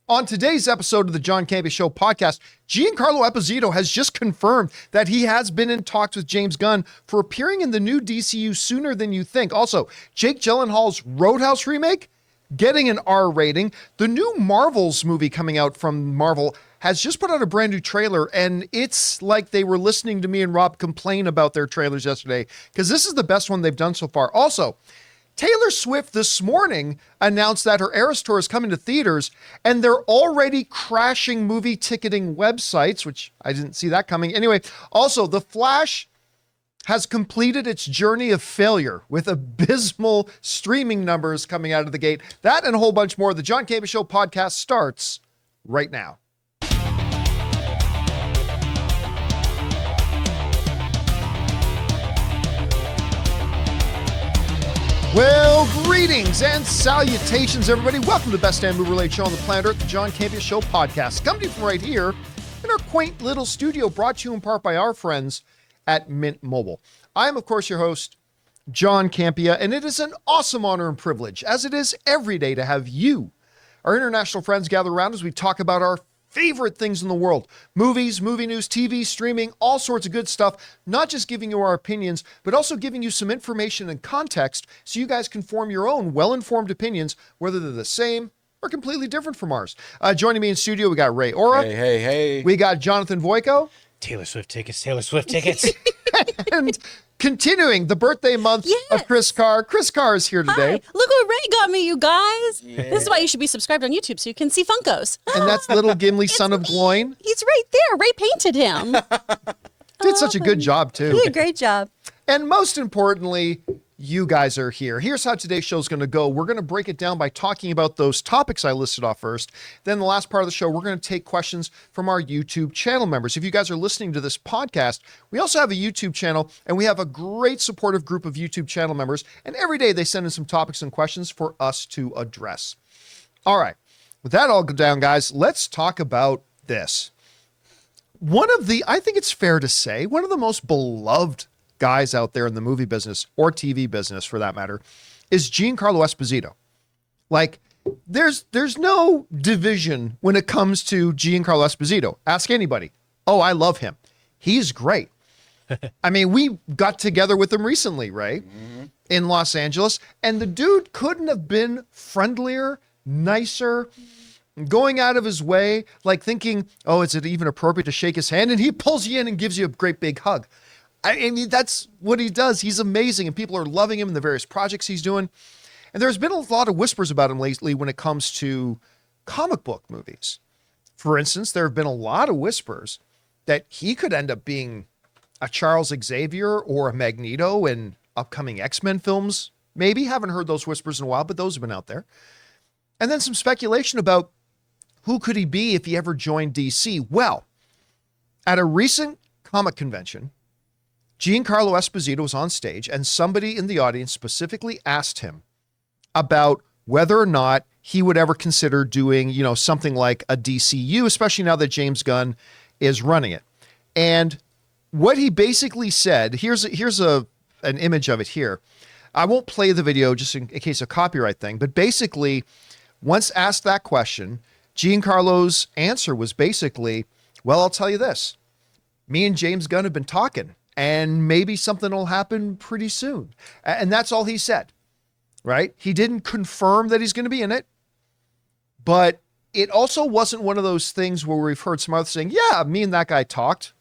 On today's episode of the John Campea Show podcast, Giancarlo Esposito has just confirmed that he has been in talks with James Gunn for appearing in the new DCU sooner than you think. Also, Jake Gyllenhaal's Roadhouse remake getting an R rating. The new Marvels movie coming out from Marvel has just put out a brand new trailer, and it's like they were listening to me and Rob complain about their trailers yesterday, because this is the best one they've done so far. Also, Taylor Swift this morning announced that her Eras Tour is coming to theaters, and they're already crashing movie ticketing websites, which I didn't see that coming. Anyway, also, The Flash has completed its journey of failure with abysmal streaming numbers coming out of the gate. That and a whole bunch more. The John Campea Show podcast starts right now. Well, greetings and salutations, everybody. Welcome to the best damn movie-related show on the planet Earth, the John Campea Show podcast. Coming to you from right here in our quaint little studio, brought to you in part by our friends at Mint Mobile. I am, of course, your host, John Campea, and it is an awesome honor and privilege, as it is every day, to have you, our international friends, gather around as we talk about our favorite things in the world. Movies, movie news, TV, streaming, all sorts of good stuff. Not just giving you our opinions, but also giving you some information and context so you guys can form your own well-informed opinions, whether they're the same or completely different from ours. Joining me in studio, we got Ray Ora. Hey. We got Jonathan Voico. Taylor Swift tickets. And continuing the birthday month of Chris Carr. Chris Carr is here today. Hi. Look what Ray got me, you guys. Yeah. This is why you should be subscribed on YouTube so you can see Funkos. And that's little Gimli, son of Gloin. He's right there. Ray painted him. Did such a good job, too. He did a great job. And most importantly, you guys are here. Here's how today's show is going to go. We're going to break it down by talking about those topics I listed off first. Then the last part of the show, we're going to take questions from our YouTube channel members. If you guys are listening to this podcast, we also have a YouTube channel, and we have a great supportive group of YouTube channel members. And every day they send in some topics and questions for us to address. All right. With that all down, guys, let's talk about this. I think it's fair to say, one of the most beloved guys out there in the movie business, or TV business for that matter, is Giancarlo Esposito. Like, there's no division when it comes to Giancarlo Esposito. Ask anybody. Oh, I love him. He's great. I mean, we got together with him recently, right? In Los Angeles, and the dude couldn't have been friendlier, nicer, going out of his way, like thinking, oh, is it even appropriate to shake his hand? And he pulls you in and gives you a great big hug. I mean, that's what he does. He's amazing, and people are loving him in the various projects he's doing. And there's been a lot of whispers about him lately when it comes to comic book movies. For instance, there have been a lot of whispers that he could end up being a Charles Xavier or a Magneto in upcoming X-Men films. Maybe. Haven't heard those whispers in a while, but those have been out there. And then some speculation about who could he be if he ever joined DC. Well, at a recent comic convention, Giancarlo Esposito was on stage, and somebody in the audience specifically asked him about whether or not he would ever consider doing, something like a DCU, especially now that James Gunn is running it. And what he basically said, here's an image of it here. I won't play the video just in case of copyright thing, but basically, once asked that question, Giancarlo's answer was basically, well, I'll tell you this. Me and James Gunn have been talking, and maybe something will happen pretty soon. And that's all he said, right? He didn't confirm that he's going to be in it, but it also wasn't one of those things where we've heard some others saying, yeah, me and that guy talked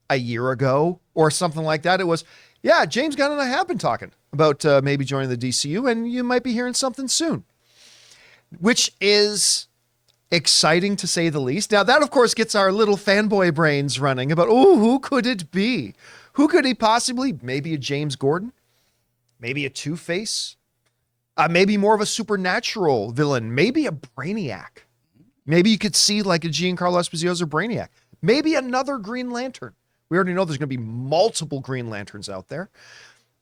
a year ago or something like that. It was, yeah, James Gunn and I have been talking about maybe joining the DCU, and you might be hearing something soon, which is exciting to say the least. Now, that, of course, gets our little fanboy brains running about, oh, who could it be? Who could he possibly? Maybe a James Gordon? Maybe a Two-Face? Maybe more of a supernatural villain? Maybe a Brainiac? Maybe you could see like a Giancarlo Esposito as a Brainiac. Maybe another Green Lantern. We already know there's going to be multiple Green Lanterns out there.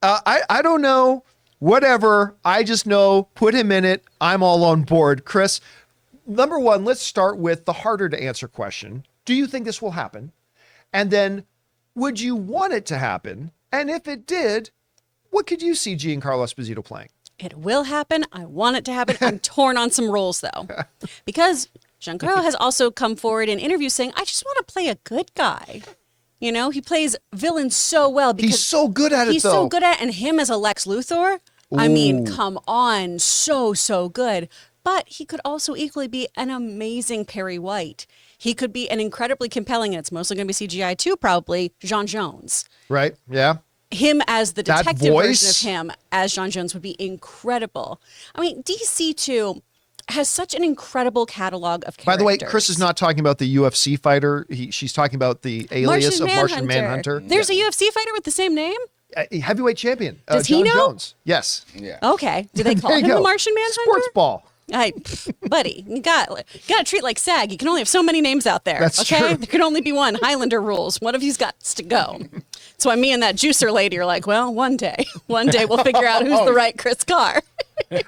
I don't know. Whatever. I just know, put him in it. I'm all on board. Chris, number one, let's start with the harder to answer question. Do you think this will happen? And then, would you want it to happen? And if it did, what could you see Giancarlo Esposito playing? It will happen. I want it to happen. I'm torn on some roles, though. Because Giancarlo has also come forward in interviews saying, I just want to play a good guy. You know, he plays villains so well. Because He's so good at it, he's though. so good at it. And him as a Lex Luthor, I mean, come on. So good. But he could also equally be an amazing Perry White. He could be an incredibly compelling, and it's mostly going to be CGI too, probably, John Jones. Right? Yeah. Him as the That detective voice? version of him as John Jones would be incredible. I mean, DC too has such an incredible catalog of characters. By the way, Chris is not talking about the UFC fighter. She's talking about the alias of Martian Manhunter. There's a UFC fighter with the same name? Heavyweight champion. Does John he know? Jones. Yes. Yeah. Okay. Do they call There you him the go. Martian Manhunter? Sports ball. Buddy, you got to treat like SAG. You can only have so many names out there. That's okay? true. There can only be one. Highlander rules. One of you's got to go. That's why me and that juicer lady are like, well, one day we'll figure out who's the right Chris Carr.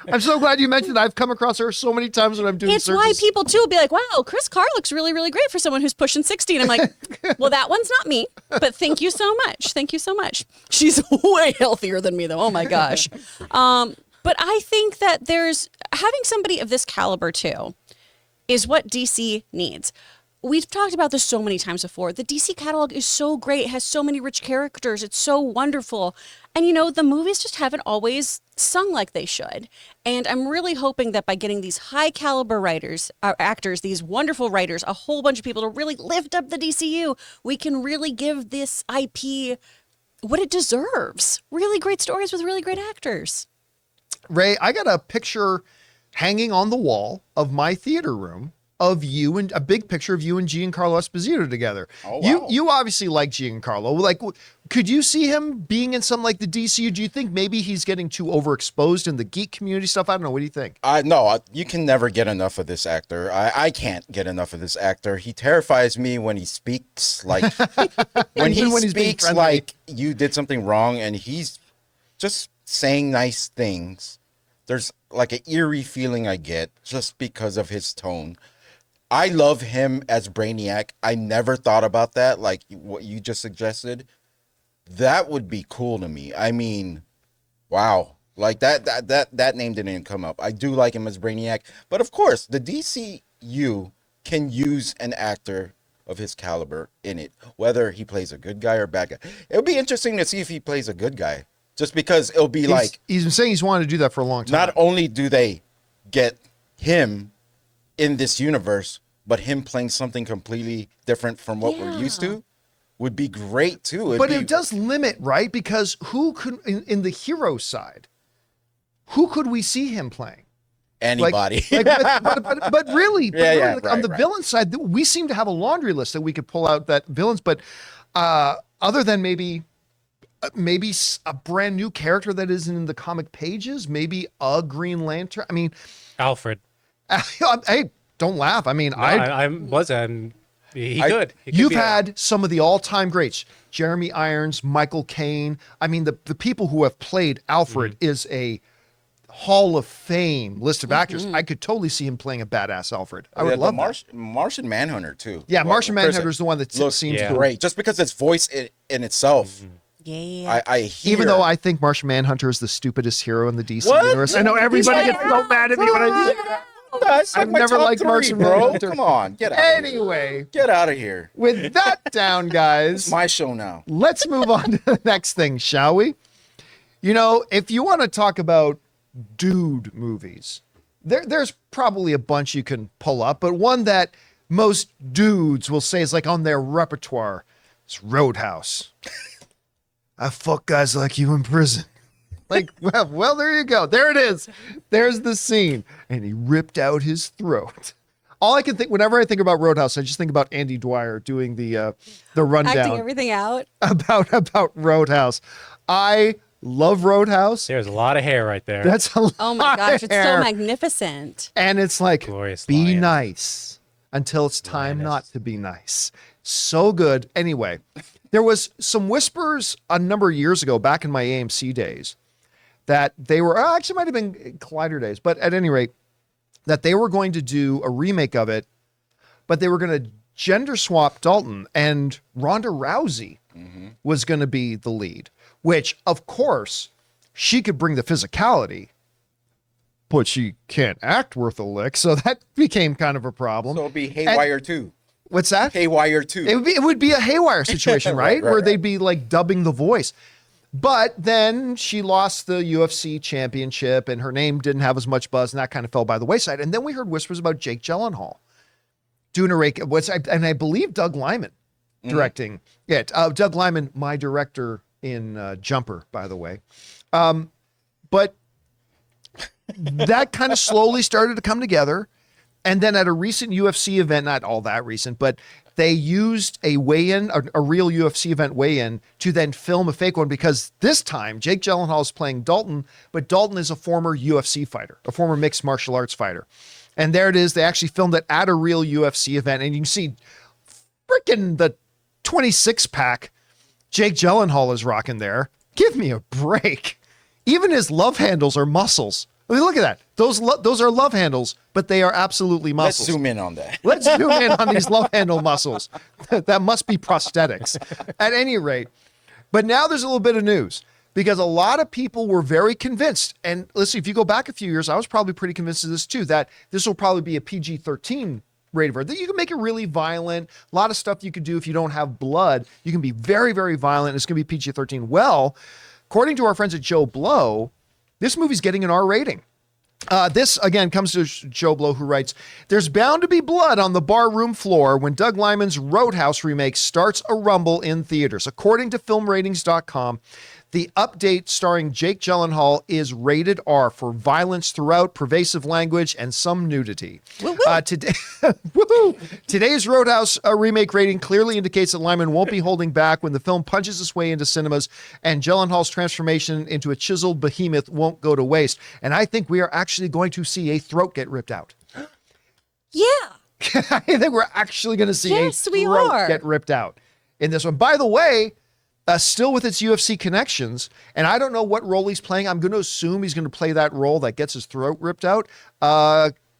I'm so glad you mentioned that. I've come across her so many times when I'm doing It's searches. why people too will be like, wow, Chris Carr looks really, really great for someone who's pushing 60. And I'm like, well, that one's not me, but thank you so much. Thank you so much. She's way healthier than me though. Oh my gosh. But I think that having somebody of this caliber too is what DC needs. We've talked about this so many times before. The DC catalog is so great. It has so many rich characters. It's so wonderful. And, you know, the movies just haven't always sung like they should. And I'm really hoping that by getting these high caliber actors, these wonderful writers, a whole bunch of people to really lift up the DCU, we can really give this IP what it deserves. Really great stories with really great actors. Ray, I got a picture hanging on the wall of my theater room of you, and a big picture of you and Giancarlo Esposito together. Oh, wow. You obviously like Giancarlo. Like, could you see him being in something like the DCU? Do you think maybe he's getting too overexposed in the geek community stuff? I don't know. What do you think? No, you can never get enough of this actor. I can't get enough of this actor. He terrifies me when he speaks. Like when he Even when he's being speaks, friendly. like you did something wrong, and he's just saying nice things. There's like an eerie feeling I get just because of his tone. I love him as Brainiac. I never thought about that, like what you just suggested. That would be cool to me. I mean, wow. Like that name didn't even come up. I do like him as Brainiac. But of course, the DCU can use an actor of his caliber in it, whether he plays a good guy or a bad guy. It'll be interesting to see if he plays a good guy. Just because it'll be He's been saying he's wanted to do that for a long time. not only do they get him in this universe, but him playing something completely different from what we're used to would be great too. But it does limit, right? Because who could, in the hero side, who could we see him playing? Anybody. But really, Yeah, on the right. villain side, we seem to have a laundry list that we could pull out that villains. But other than maybe a brand new character that isn't in the comic pages, maybe a Green Lantern. I mean, Alfred. hey, don't laugh. I mean, He could. You've had some of the all-time greats, Jeremy Irons, Michael Caine. I mean, the people who have played Alfred is a Hall of Fame list of actors. I could totally see him playing a badass Alfred. I would love that. Martian Manhunter too. Yeah, Martian Chris, Manhunter is the one that looks seems yeah. to great. Just because its voice in itself. Yeah. I hear. Even though I think Martian Manhunter is the stupidest hero in the DC What? universe. I know everybody gets so mad at me when I say that. That's like I've my never top liked three, Martian bro. Manhunter. Come on, get out. Of here. Anyway, Get out of here. with that down, guys, My show now. let's move on to the next thing, shall we? You know, if you want to talk about dude movies, there's probably a bunch you can pull up, but one that most dudes will say is like on their repertoire is Roadhouse. I fuck guys like you in prison. Like, well, there you go. There it is. There's the scene. And he ripped out his throat. All I can think, whenever I think about Roadhouse, I just think about Andy Dwyer doing the rundown Acting everything out. about Roadhouse. I love Roadhouse. There's a lot of hair right there. That's a Oh my lot gosh, of it's so hair. magnificent. And it's like, Glorious be lion. nice until it's time Lioness. not to be nice. So good. Anyway, there was some whispers a number of years ago, back in my AMC days, that they were, actually might have been Collider days, but at any rate, that they were going to do a remake of it, but they were going to gender swap Dalton, and Ronda Rousey was going to be the lead, which of course she could bring the physicality but she can't act worth a lick. So that became kind of a problem. So it'll be Haywire too. What's that? Haywire too. It would be a Haywire situation, right? Where they'd be like dubbing the voice. But then she lost the UFC championship and her name didn't have as much buzz and that kind of fell by the wayside. And then we heard whispers about Jake Gyllenhaal doing a rake. And I believe Doug Liman directing it. Doug Liman, my director in Jumper, by the way. But that kind of slowly started to come together. And then at a recent UFC event, not all that recent, but they used a weigh-in, a real UFC event weigh-in, to then film a fake one because this time Jake Gyllenhaal is playing Dalton, but Dalton is a former UFC fighter, a former mixed martial arts fighter. And there it is. They actually filmed it at a real UFC event. And you can see freaking the 26-pack Jake Gyllenhaal is rocking there. Give me a break. Even his love handles are muscles. I mean, look at that. Those are love handles, but they are absolutely muscles. Let's zoom in on that. Let's zoom in on these love handle muscles. That must be prosthetics. At any rate, but now there's a little bit of news because a lot of people were very convinced. And listen, if you go back a few years, I was probably pretty convinced of this too, that this will probably be a PG-13 rated version. That you can make it really violent. A lot of stuff you could do if you don't have blood. You can be very, very violent. It's going to be PG-13. Well, according to our friends at Joe Blow, this movie's getting an R rating. This, again, comes to Joe Blow, who writes, there's bound to be blood on the barroom floor when Doug Liman's Roadhouse remake starts a rumble in theaters. According to filmratings.com, the update starring Jake Gyllenhaal is rated R for violence throughout, pervasive language, and some nudity. Today's Roadhouse remake rating clearly indicates that Liman won't be holding back when the film punches its way into cinemas, and Gyllenhaal's transformation into a chiseled behemoth won't go to waste. And I think we are actually going to see a throat get ripped out. Yeah. I think we're actually going to see a throat get ripped out in this one. By the way, still with its UFC connections, and I don't know what role he's playing. I'm going to assume he's going to play that role that gets his throat ripped out.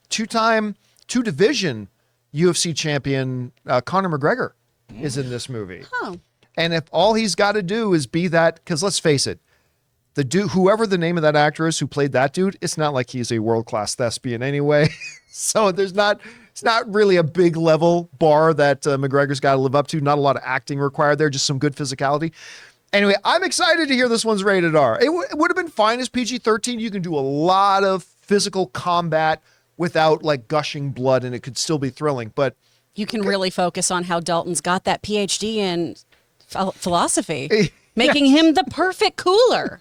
Two-division UFC champion Conor McGregor is in this movie. Oh. And if all he's got to do is be that, because let's face it, the dude, whoever the name of that actor is who played that dude, it's not like he's a world-class thespian anyway. So it's not really a big level bar that McGregor's got to live up to. Not a lot of acting required there, just some good physicality. Anyway, I'm excited to hear this one's rated R. It would have been fine as PG-13. You can do a lot of physical combat without like gushing blood and it could still be thrilling. But you can really focus on how Dalton's got that PhD in philosophy. Making him the perfect cooler.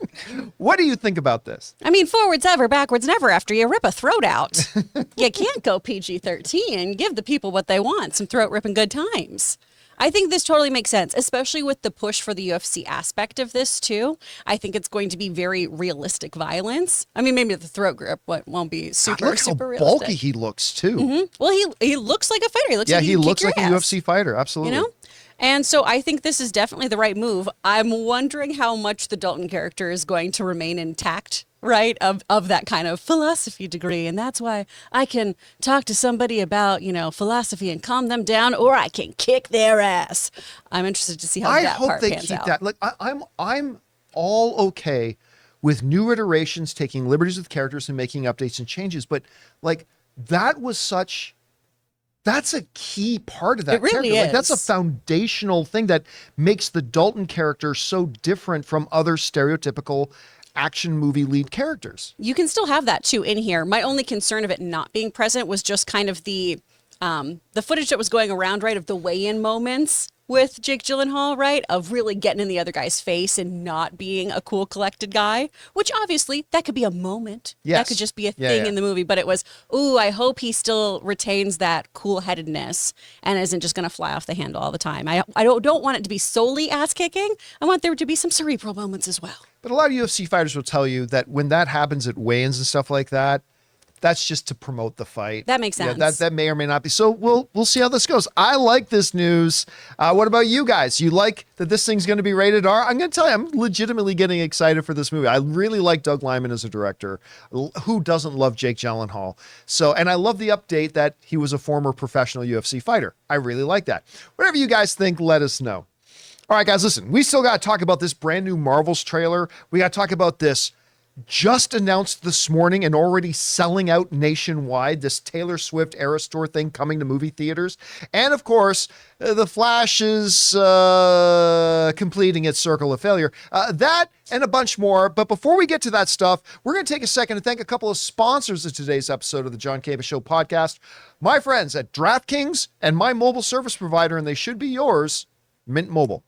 What do you think about this? I mean, forwards ever, backwards never after you rip a throat out. You can't go PG-13 and give the people what they want, some throat ripping good times. I think this totally makes sense, especially with the push for the UFC aspect of this too. I think it's going to be very realistic violence. I mean, maybe the throat grip won't be super realistic. Look how bulky he looks too. Mm-hmm. Well, he looks like a fighter. He looks like a UFC fighter. Absolutely. You know? And so I think this is definitely the right move. I'm wondering how much the Dalton character is going to remain intact, right? Of that kind of philosophy degree. And that's why I can talk to somebody about, philosophy and calm them down, or I can kick their ass. I'm interested to see how that part pans out. That. Like I'm all okay with new iterations, taking liberties with characters and making updates and changes. But like that's a key part of that character. Really is. That's a foundational thing that makes the Dalton character so different from other stereotypical action movie lead characters. You can still have that too in here. My only concern of it not being present was just kind of the footage that was going around, right, of the weigh-in moments with Jake Gyllenhaal, right, of really getting in the other guy's face and not being a cool, collected guy, which obviously that could be a moment. Yes. That could just be a thing in the movie, but it was, I hope he still retains that cool-headedness and isn't just going to fly off the handle all the time. I don't want it to be solely ass-kicking. I want there to be some cerebral moments as well. But a lot of UFC fighters will tell you that when that happens at weigh-ins and stuff like that, that's just to promote the fight. That makes sense. Yeah, that may or may not be. So we'll see how this goes. I like this news. What about you guys? You like that this thing's going to be rated R? I'm going to tell you, I'm legitimately getting excited for this movie. I really like Doug Liman as a director. Who doesn't love Jake Gyllenhaal? And I love the update that he was a former professional UFC fighter. I really like that. Whatever you guys think, let us know. All right, guys, listen, we still got to talk about this brand new Marvel's trailer. We got to talk about this just announced this morning and already selling out nationwide, this Taylor Swift Eras Tour thing coming to movie theaters. And of course, The Flash is completing its circle of failure. That and a bunch more. But before we get to that stuff, we're going to take a second to thank a couple of sponsors of today's episode of the John Campea Show podcast. My friends at DraftKings and my mobile service provider, and they should be yours, Mint Mobile.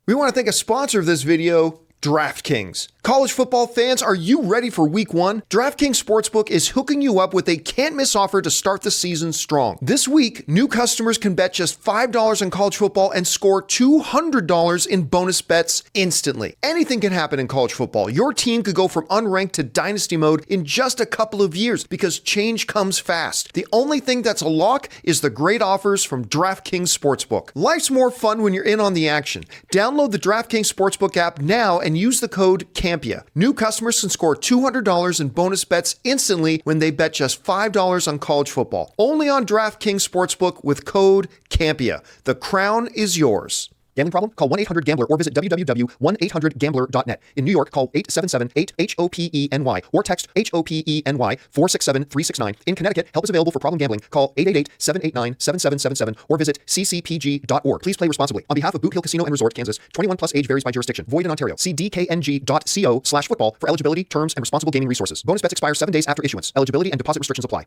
We want to thank a sponsor of this video, DraftKings. College football fans, are you ready for week one? DraftKings Sportsbook is hooking you up with a can't-miss offer to start the season strong. This week, new customers can bet just $5 on college football and score $200 in bonus bets instantly. Anything can happen in college football. Your team could go from unranked to dynasty mode in just a couple of years because change comes fast. The only thing that's a lock is the great offers from DraftKings Sportsbook. Life's more fun when you're in on the action. Download the DraftKings Sportsbook app now and use the code Campea. New customers can score $200 in bonus bets instantly when they bet just $5 on college football. Only on DraftKings Sportsbook with code Campea. The crown is yours. Gambling problem? Call 1-800-GAMBLER or visit www.1800gambler.net. In New York, call 877-8-HOPENY or text HOPENY 467-369. In Connecticut, help is available for problem gambling. Call 888-789-7777 or visit ccpg.org. Please play responsibly. On behalf of Boot Hill Casino and Resort, Kansas, 21 plus age varies by jurisdiction. Void in Ontario. See dkng.co/football for eligibility, terms, and responsible gaming resources. Bonus bets expire 7 days after issuance. Eligibility and deposit restrictions apply.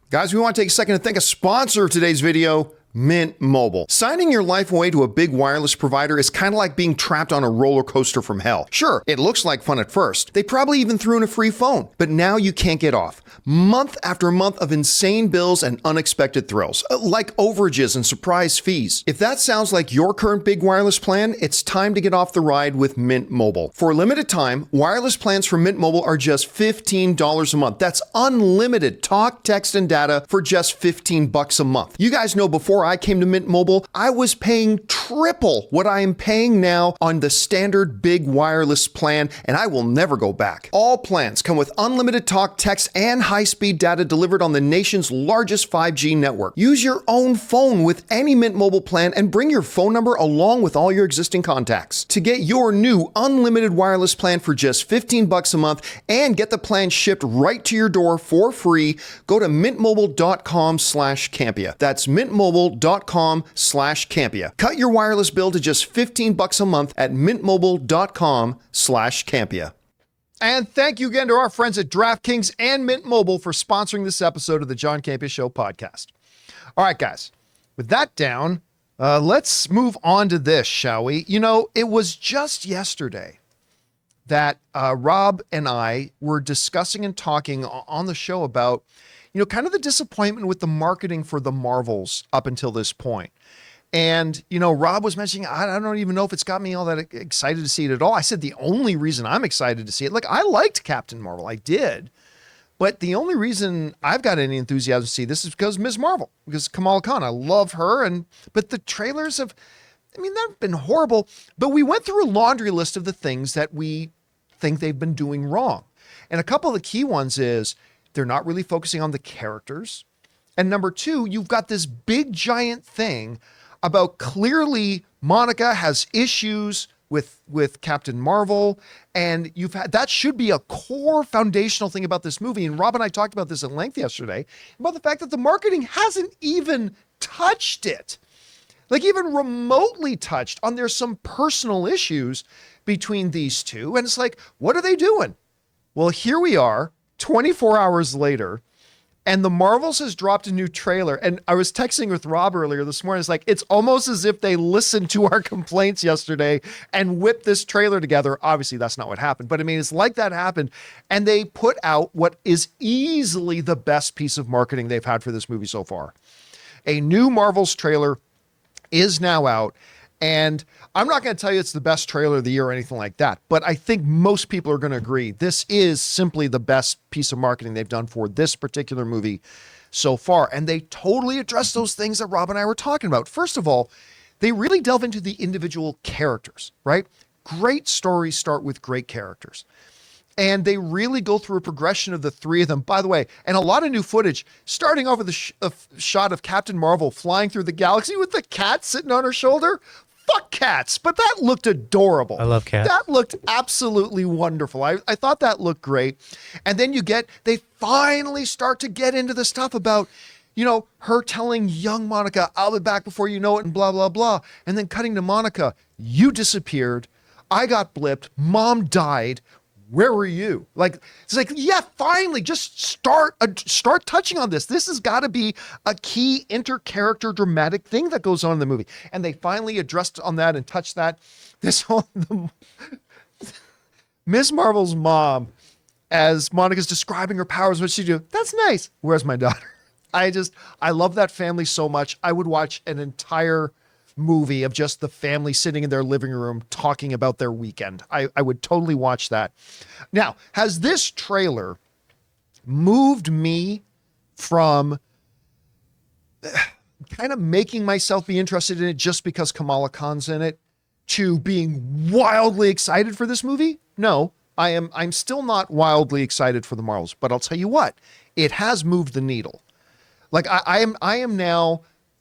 Guys, we want to take a second to thank a sponsor of today's video, Mint Mobile. Signing your life away to a big wireless provider is kind of like being trapped on a roller coaster from hell. Sure, it looks like fun at first. They probably even threw in a free phone, but now you can't get off. Month after month of insane bills and unexpected thrills, like overages and surprise fees. If that sounds like your current big wireless plan, it's time to get off the ride with Mint Mobile. For a limited time, wireless plans from Mint Mobile are just $15 a month. That's unlimited talk, text, and data for just $15 a month. You guys know before I came to Mint Mobile, I was paying triple what I am paying now on the standard big wireless plan, and I will never go back. All plans come with unlimited talk, text, and high-speed data delivered on the nation's largest 5G network. Use your own phone with any Mint Mobile plan and bring your phone number along with all your existing contacts. To get your new unlimited wireless plan for just $15 a month and get the plan shipped right to your door for free, go to mintmobile.com/Campea. That's mintmobile.com/Campea. Cut your wireless bill to just $15 a month at mintmobile.com/Campea. And thank you again to our friends at DraftKings and Mint Mobile for sponsoring this episode of the John Campea Show podcast. All right, guys, with that down, let's move on to this, shall we? You know, it was just yesterday that Rob and I were discussing and talking on the show about, you know, kind of the disappointment with the marketing for the Marvels up until this point. And, you know, Rob was mentioning, I don't even know if it's got me all that excited to see it at all. I said the only reason I'm excited to see it, like, I liked Captain Marvel, I did. But the only reason I've got any enthusiasm to see this is because Ms. Marvel, because Kamala Khan, I love her. But the trailers have, I mean, they've been horrible. But we went through a laundry list of the things that we think they've been doing wrong. And a couple of the key ones is they're not really focusing on the characters. And number two, you've got this big giant thing about clearly Monica has issues with Captain Marvel, and you've had that should be a core foundational thing about this movie. And Rob and I talked about this at length yesterday about the fact that the marketing hasn't even touched it, like even remotely touched on. There's some personal issues between these two, and it's like, what are they doing? Well, here we are 24 hours later, and the Marvels has dropped a new trailer. And I was texting with Rob earlier this morning. It's like, it's almost as if they listened to our complaints yesterday and whipped this trailer together. Obviously, that's not what happened. But I mean, it's like that happened. And they put out what is easily the best piece of marketing they've had for this movie so far. A new Marvels trailer is now out. And I'm not going to tell you it's the best trailer of the year or anything like that, but I think most people are going to agree this is simply the best piece of marketing they've done for this particular movie so far. And they totally address those things that Rob and I were talking about. First of all, they really delve into the individual characters, right? Great stories start with great characters. And they really go through a progression of the three of them, by the way, and a lot of new footage, starting off with a shot of Captain Marvel flying through the galaxy with the cat sitting on her shoulder. fuck cats, but that looked adorable. I love cats. That looked absolutely wonderful. I thought that looked great. And then they finally start to get into the stuff about, her telling young Monica, I'll be back before you know it, and blah, blah, blah. And then cutting to Monica, you disappeared. I got blipped. Mom died. Where were you? It's like, yeah, finally, just start touching on this. This has got to be a key inter-character dramatic thing that goes on in the movie. And they finally addressed on that and touched that. Ms. Marvel's mom, as Monica's describing her powers, what'd she do? That's nice. Where's my daughter? I love that family so much. I would watch an entire movie of just the family sitting in their living room talking about their weekend. I would totally watch that. Now, has this trailer moved me from kind of making myself be interested in it just because Kamala Khan's in it to being wildly excited for this movie? No, I'm still not wildly excited for the Marvels, but I'll tell you what, it has moved the needle. I am now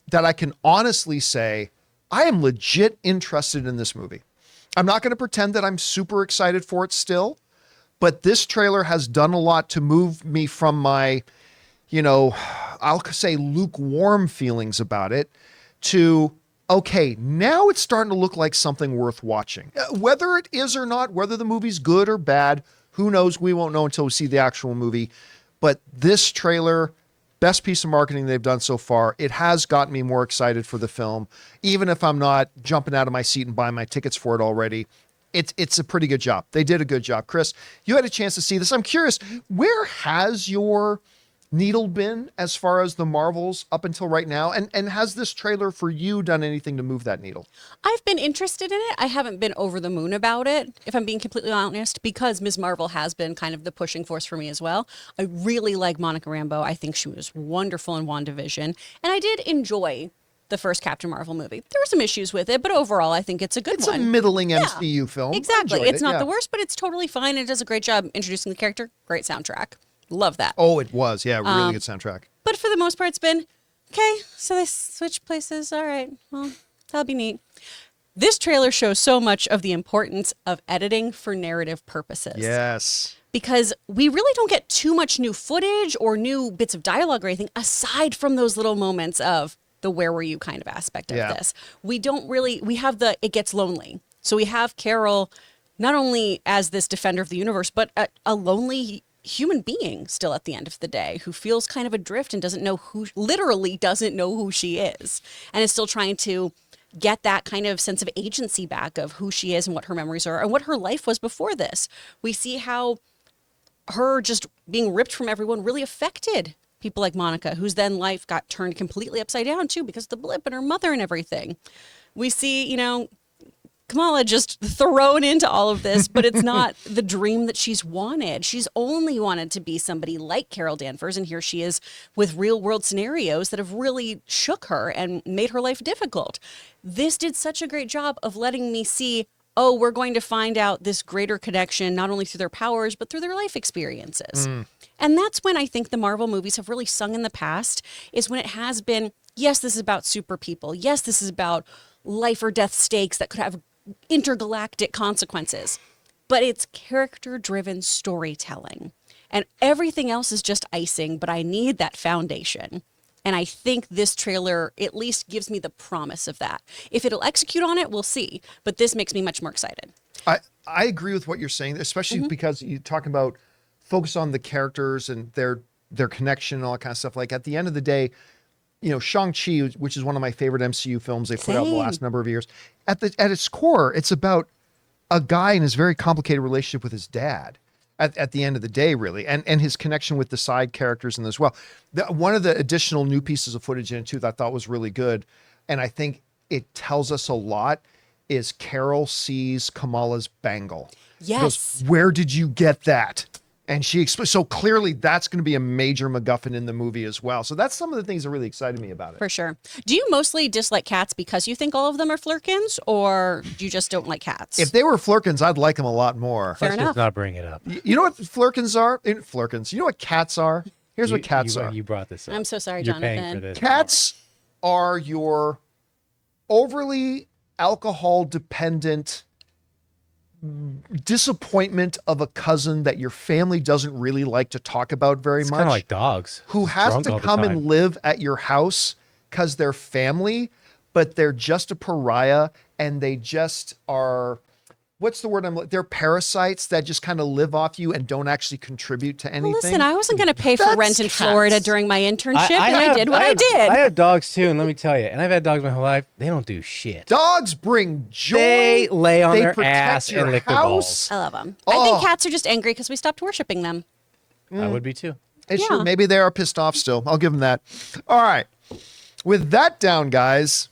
that I can honestly say I am legit interested in this movie. I'm not going to pretend that I'm super excited for it still, but this trailer has done a lot to move me from my, I'll say lukewarm feelings about it to, okay, now it's starting to look like something worth watching. Whether it is or not, whether the movie's good or bad, who knows? We won't know until we see the actual movie. But this trailer, best piece of marketing they've done so far. It has gotten me more excited for the film, even if I'm not jumping out of my seat and buying my tickets for it already. It's a pretty good job. They did a good job. Chris, you had a chance to see this. I'm curious, where has your needle been as far as the Marvels up until right now? And has this trailer for you done anything to move that needle? I've been interested in it. I haven't been over the moon about it, if I'm being completely honest, because Ms. Marvel has been kind of the pushing force for me as well. I really like Monica Rambeau. I think she was wonderful in WandaVision. And I did enjoy the first Captain Marvel movie. There were some issues with it, but overall, I think it's a good one. It's a middling MCU film. Exactly. It's not the worst, but it's totally fine. It does a great job introducing the character. Great soundtrack. Love that. Oh, it was. Yeah, really good soundtrack. But for the most part, it's been, okay, so they switch places. All right, well, that'll be neat. This trailer shows so much of the importance of editing for narrative purposes. Yes. Because we really don't get too much new footage or new bits of dialogue or anything aside from those little moments of the where were you kind of aspect of this. We have the it gets lonely. So we have Carol not only as this defender of the universe, but a lonely human being still at the end of the day who feels kind of adrift and literally doesn't know who she is and is still trying to get that kind of sense of agency back of who she is and what her memories are and what her life was before this. We see how her just being ripped from everyone really affected people like Monica, whose then life got turned completely upside down too because of the blip and her mother and everything. We see, Kamala just thrown into all of this, but it's not the dream that she's wanted. She's only wanted to be somebody like Carol Danvers, and here she is with real world scenarios that have really shook her and made her life difficult. This did such a great job of letting me see, oh, we're going to find out this greater connection, not only through their powers, but through their life experiences. And that's when I think the Marvel movies have really sung in the past, is when it has been, yes, this is about super people. Yes, this is about life or death stakes that could have intergalactic consequences, but it's character-driven storytelling. And everything else is just icing, but I need that foundation. And I think this trailer at least gives me the promise of that. If it'll execute on it, we'll see. But this makes me much more excited. I agree with what you're saying, especially because you talk about focus on the characters and their connection and all that kind of stuff. Like at the end of the day, Shang-Chi, which is one of my favorite MCU films they put out in the last number of years, at its core, it's about a guy in his very complicated relationship with his dad at the end of the day, really, and his connection with the side characters in this as well. One of the additional new pieces of footage in it, too, that I thought was really good, and I think it tells us a lot, is Carol sees Kamala's bangle. Yes. Goes, where did you get that? And she explains, so clearly that's going to be a major MacGuffin in the movie as well. So that's some of the things that really excited me about it. For sure. Do you mostly dislike cats because you think all of them are flirkins, or do you just don't like cats? If they were flirkins, I'd like them a lot more. Fair Let's enough. just not bring it up. You know what flirkins are? Flirkins. You know what cats are? Here's what cats are. You brought this up. I'm so sorry, You're Jonathan. paying for this. Cats are your overly alcohol dependent disappointment of a cousin that your family doesn't really like to talk about very It's much. kind of like dogs. Who Just has drunk to all the come time. and live at your house because they're family, but they're just a pariah and they just are, what's the word they're parasites that just kind of live off you and don't actually contribute to anything. Well, listen, I wasn't going to pay for That's rent in cats. Florida during my internship, and I did what I have- did. I have dogs too, and let me tell you, and I've had dogs my whole life. They don't do shit. Dogs bring joy. They lay on They their protect ass your and lick their house. balls. I love them. I Oh. think cats are just angry because we stopped worshiping them. I would be too. It's Yeah. true. Maybe they are pissed off still. I'll give them that. All right. With that down, guys,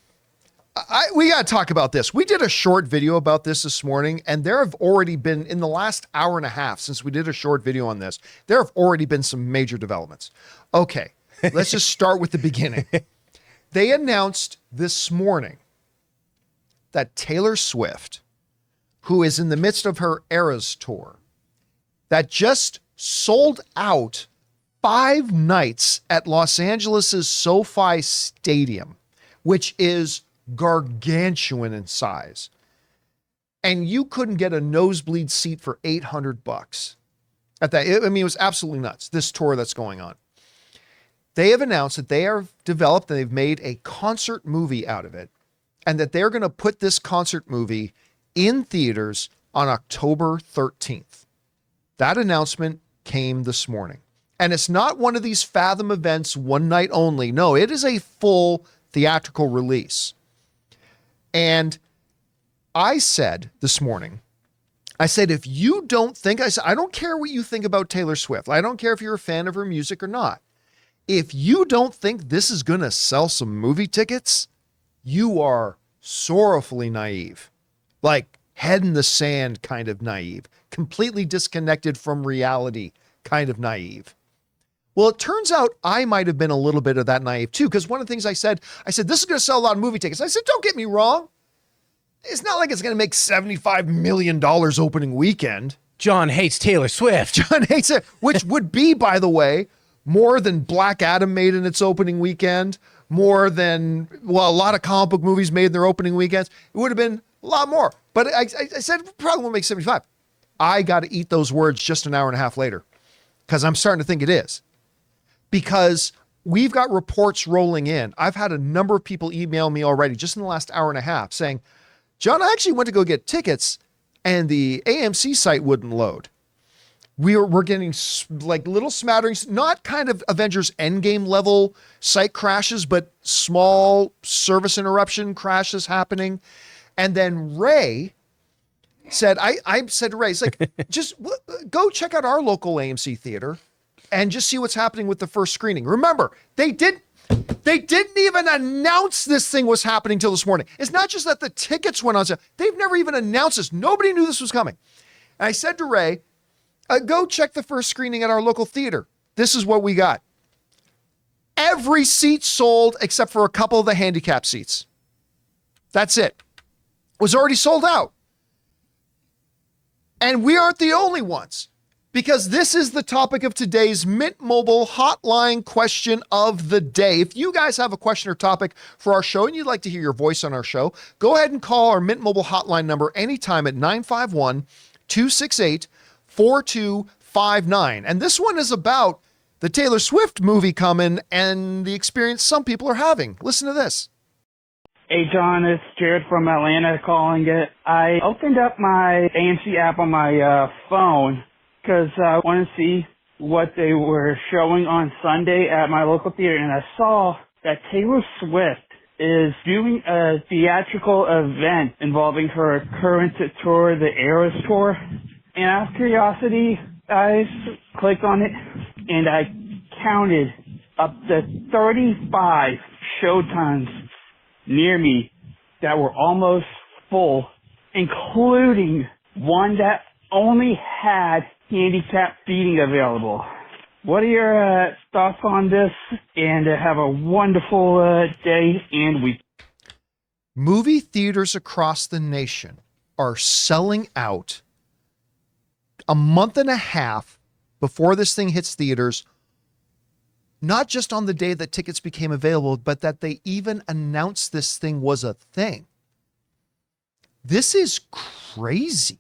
we got to talk about this. We did a short video about this morning, and there have already been, in the last hour and a half since we did a short video on this, there have already been some major developments. Okay, let's just start with the beginning. They announced this morning that Taylor Swift, who is in the midst of her Eras tour, that just sold out 5 nights at Los Angeles' SoFi Stadium, which is gargantuan in size. And you couldn't get a nosebleed seat for $800 at that. I mean, it was absolutely nuts, this tour that's going on. They have announced that they have developed and they've made a concert movie out of it, and that they're going to put this concert movie in theaters on October 13th. That announcement came this morning. And it's not one of these Fathom events, one night only. No, it is a full theatrical release. And I said this morning, I said, if you don't think, I said, I don't care what you think about Taylor Swift. I don't care if you're a fan of her music or not. If you don't think this is going to sell some movie tickets, you are sorrowfully naive. Like head in the sand kind of naive, completely disconnected from reality kind of naive. Well, it turns out I might have been a little bit of that naive too, because one of the things I said, this is going to sell a lot of movie tickets. I said, don't get me wrong. It's not like it's going to make $75 million opening weekend. John hates Taylor Swift. John hates it, which would be, by the way, more than Black Adam made in its opening weekend, more than, well, a lot of comic book movies made in their opening weekends. It would have been a lot more. But I said, it probably won't make 75. I got to eat those words just an hour and a half later, because I'm starting to think it is. Because we've got reports rolling in. I've had a number of people email me already just in the last hour and a half saying, John, I actually went to go get tickets and the AMC site wouldn't load. We're getting like little smatterings, not kind of Avengers Endgame level site crashes, but small service interruption crashes happening. And then Ray said, I said to Ray, it's like, just go check out our local AMC theater and just see what's happening with the first screening. Remember, they didn't even announce this thing was happening till this morning. It's not just that the tickets went on sale. They've never even announced this. Nobody knew this was coming. And I said to Ray, go check the first screening at our local theater. This is what we got. Every seat sold except for a couple of the handicap seats. That's it. It was already sold out. And we aren't the only ones, because this is the topic of today's Mint Mobile hotline question of the day. If you guys have a question or topic for our show and you'd like to hear your voice on our show, go ahead and call our Mint Mobile hotline number anytime at 951-268-4259. And this one is about the Taylor Swift movie coming and the experience some people are having. Listen to this. Hey John, it's Jared from Atlanta calling it. I opened up my AMC app on my phone because I wanted to see what they were showing on Sunday at my local theater, and I saw that Taylor Swift is doing a theatrical event involving her current tour, the Eras Tour. And out of curiosity, I clicked on it, and I counted up to 35 showtimes near me that were almost full, including one that only had handicap seating available. What are your thoughts on this? And have a wonderful day and week. Movie theaters across the nation are selling out a month and a half before this thing hits theaters, not just on the day that tickets became available, but that they even announced this thing was a thing. This is crazy.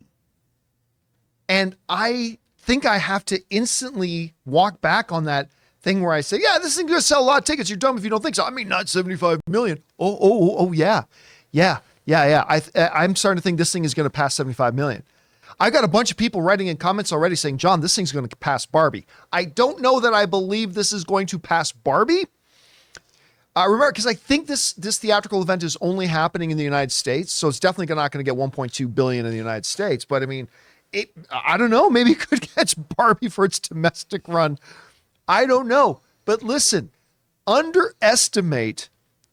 And I think I have to instantly walk back on that thing where I say, yeah, this thing's going to sell a lot of tickets. You're dumb if you don't think so. I mean, not 75 million. Oh, yeah. I'm starting to think this thing is going to pass 75 million. I got a bunch of people writing in comments already saying, John, this thing's going to pass Barbie. I don't know that I believe this is going to pass Barbie. Remember, because I think this theatrical event is only happening in the United States, so it's definitely not going to get 1.2 billion in the United States. But I mean, I don't know. Maybe it could catch Barbie for its domestic run. I don't know. But listen, underestimate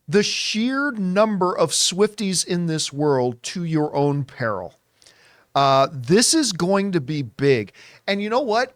the sheer number of Swifties in this world to your own peril. This is going to be big. And you know what?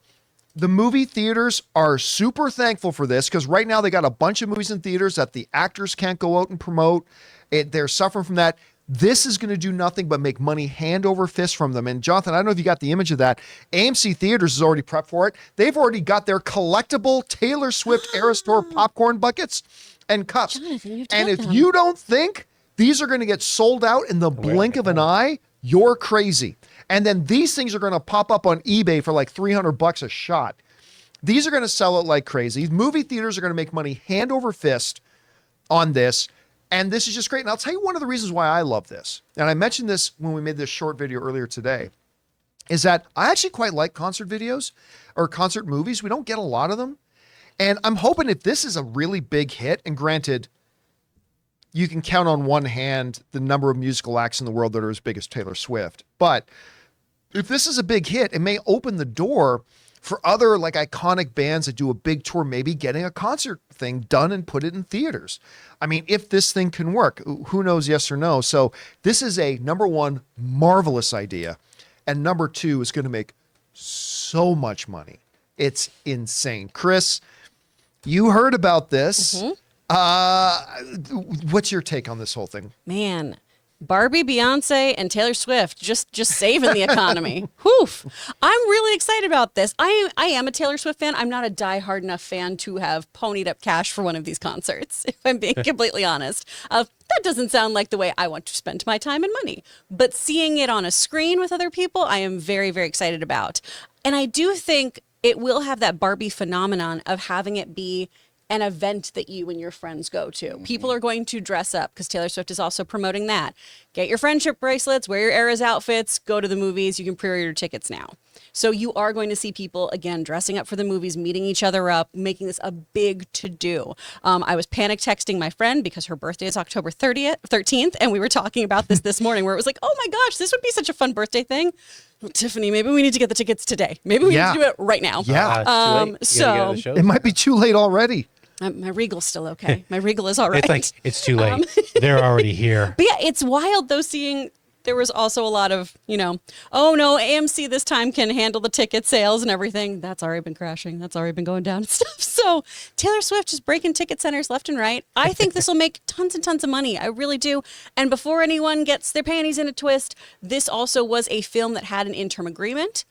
The movie theaters are super thankful for this because right now they got a bunch of movies in theaters that the actors can't go out and promote. They're suffering from that. This is going to do nothing but make money hand over fist from them. And Jonathan, I don't know if you got the image of that. AMC Theaters is already prepped for it. They've already got their collectible Taylor Swift Eras Tour popcorn buckets and cups. Jonathan, and if you don't think these are going to get sold out in the blink of an eye, you're crazy. And then these things are going to pop up on eBay for like $300 a shot. These are going to sell it like crazy. Movie theaters are going to make money hand over fist on this. And this is just great. And I'll tell you one of the reasons why I love this. And I mentioned this when we made this short video earlier today, is that I actually quite like concert videos or concert movies. We don't get a lot of them. And I'm hoping if this is a really big hit, and granted, you can count on one hand the number of musical acts in the world that are as big as Taylor Swift. But if this is a big hit, it may open the door for other like iconic bands that do a big tour, maybe getting a concert thing done and put it in theaters. I mean, if this thing can work, who knows, yes or no. So this is a number one, marvelous idea. And number two, is going to make so much money. It's insane. Chris, you heard about this. What's your take on this whole thing? Man, Barbie, Beyonce, and Taylor Swift just saving the economy. Whew. I'm really excited about this. I am a Taylor Swift fan. I'm not a diehard enough fan to have ponied up cash for one of these concerts, if I'm being completely honest. That doesn't sound like the way I want to spend my time and money. But seeing it on a screen with other people, I am very, very excited about. And I do think it will have that Barbie phenomenon of having it be an event that you and your friends go to. People are going to dress up because Taylor Swift is also promoting that. Get your friendship bracelets, wear your Eras outfits, go to the movies. You can pre-order tickets now. So you are going to see people, again, dressing up for the movies, meeting each other up, making this a big to-do. I was panic texting my friend because her birthday is October 13th, and we were talking about this morning where it was like, oh my gosh, this would be such a fun birthday thing. Well, Tiffany, maybe we need to get the tickets today. Maybe we need to do it right now. Yeah. So It might be too late already. My Regal's still okay. My Regal is all right. it's like it's too late. They're already here. But yeah, it's wild though seeing there was also a lot of, oh no, AMC this time can handle the ticket sales and everything. That's already been crashing. That's already been going down and stuff. So Taylor Swift just breaking ticket centers left and right. I think this will make tons and tons of money. I really do. And before anyone gets their panties in a twist, this also was a film that had an interim agreement.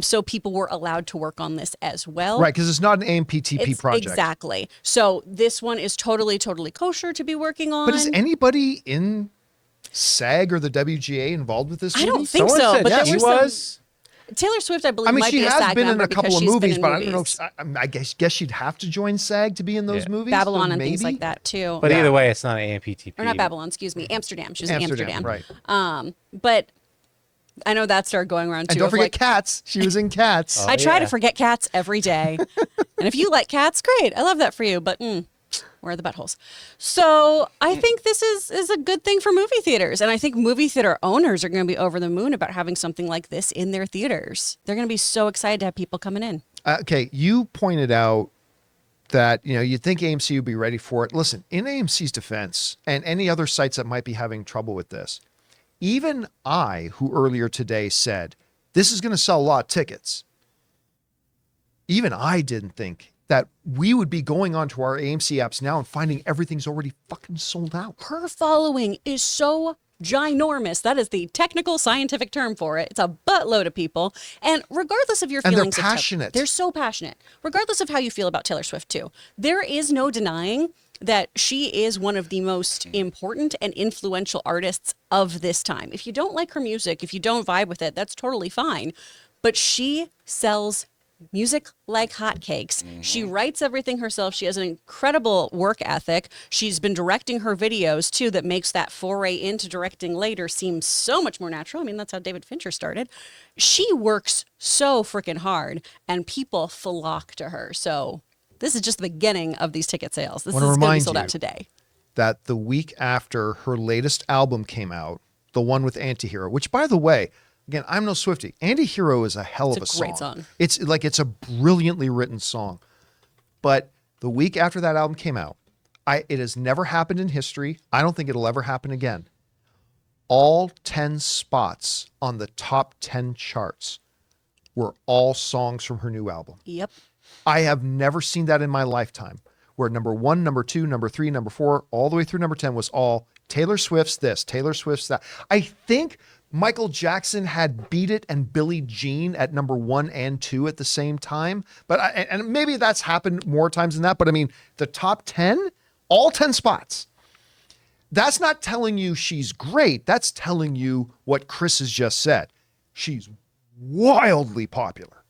So people were allowed to work on this as well. Right, because it's not an AMPTP project. Exactly. So this one is totally kosher to be working on. But is anybody in SAG or the WGA involved with this movie? I don't think Someone so. said But there she was was. Taylor Swift, I believe, I mean, might she be a has SAG been in member a couple of because she's been movies, in but movies. I don't know. I guess she'd have to join SAG to be in those movies. Babylon so and things maybe? like that too. But either way, it's not an AMPTP. Or not Babylon, excuse me, Amsterdam. She was in Amsterdam. Right. But I know that started going around too. And don't of forget like, Cats. She was in Cats. I try to yeah. forget Cats every day. And if you like cats, great. I love that for you. But where are the buttholes? So I think this is a good thing for movie theaters. And I think movie theater owners are going to be over the moon about having something like this in their theaters. They're going to be so excited to have people coming in. Okay, you pointed out that you'd think AMC would be ready for it. Listen, in AMC's defense, and any other sites that might be having trouble with this, even I, who earlier today said this is going to sell a lot of tickets, even I didn't think that we would be going onto our AMC apps now and finding everything's already fucking sold out. Her following is so ginormous. That is the technical scientific term for it. It's a buttload of people. And regardless of your And they're feelings, passionate. They're so passionate. Regardless of how you feel about Taylor Swift too, there is no denying that she is one of the most important and influential artists of this time. If you don't like her music, if you don't vibe with it, that's totally fine. But she sells music like hotcakes. She writes everything herself. She has an incredible work ethic. She's been directing her videos too, that makes that foray into directing later seem so much more natural. I mean, that's how David Fincher started. She works so freaking hard, and people flock to her. So this is just the beginning of these ticket sales. This is going to be sold out today. That the week after her latest album came out, the one with Antihero, which, by the way, again, I'm no Swiftie. Antihero is a hell of a song. Great song. It's a brilliantly written song. But the week after that album came out, it has never happened in history. I don't think it'll ever happen again. All 10 spots on the top 10 charts were all songs from her new album. Yep. I have never seen that in my lifetime, where number 1, number 2, number 3, number 4, all the way through number 10 was all Taylor Swift's this, Taylor Swift's that. I think Michael Jackson had Beat It and Billie Jean at number 1 and 2 at the same time. But and maybe that's happened more times than that. But I mean, the top 10, all 10 spots. That's not telling you she's great. That's telling you what Chris has just said. She's wildly popular.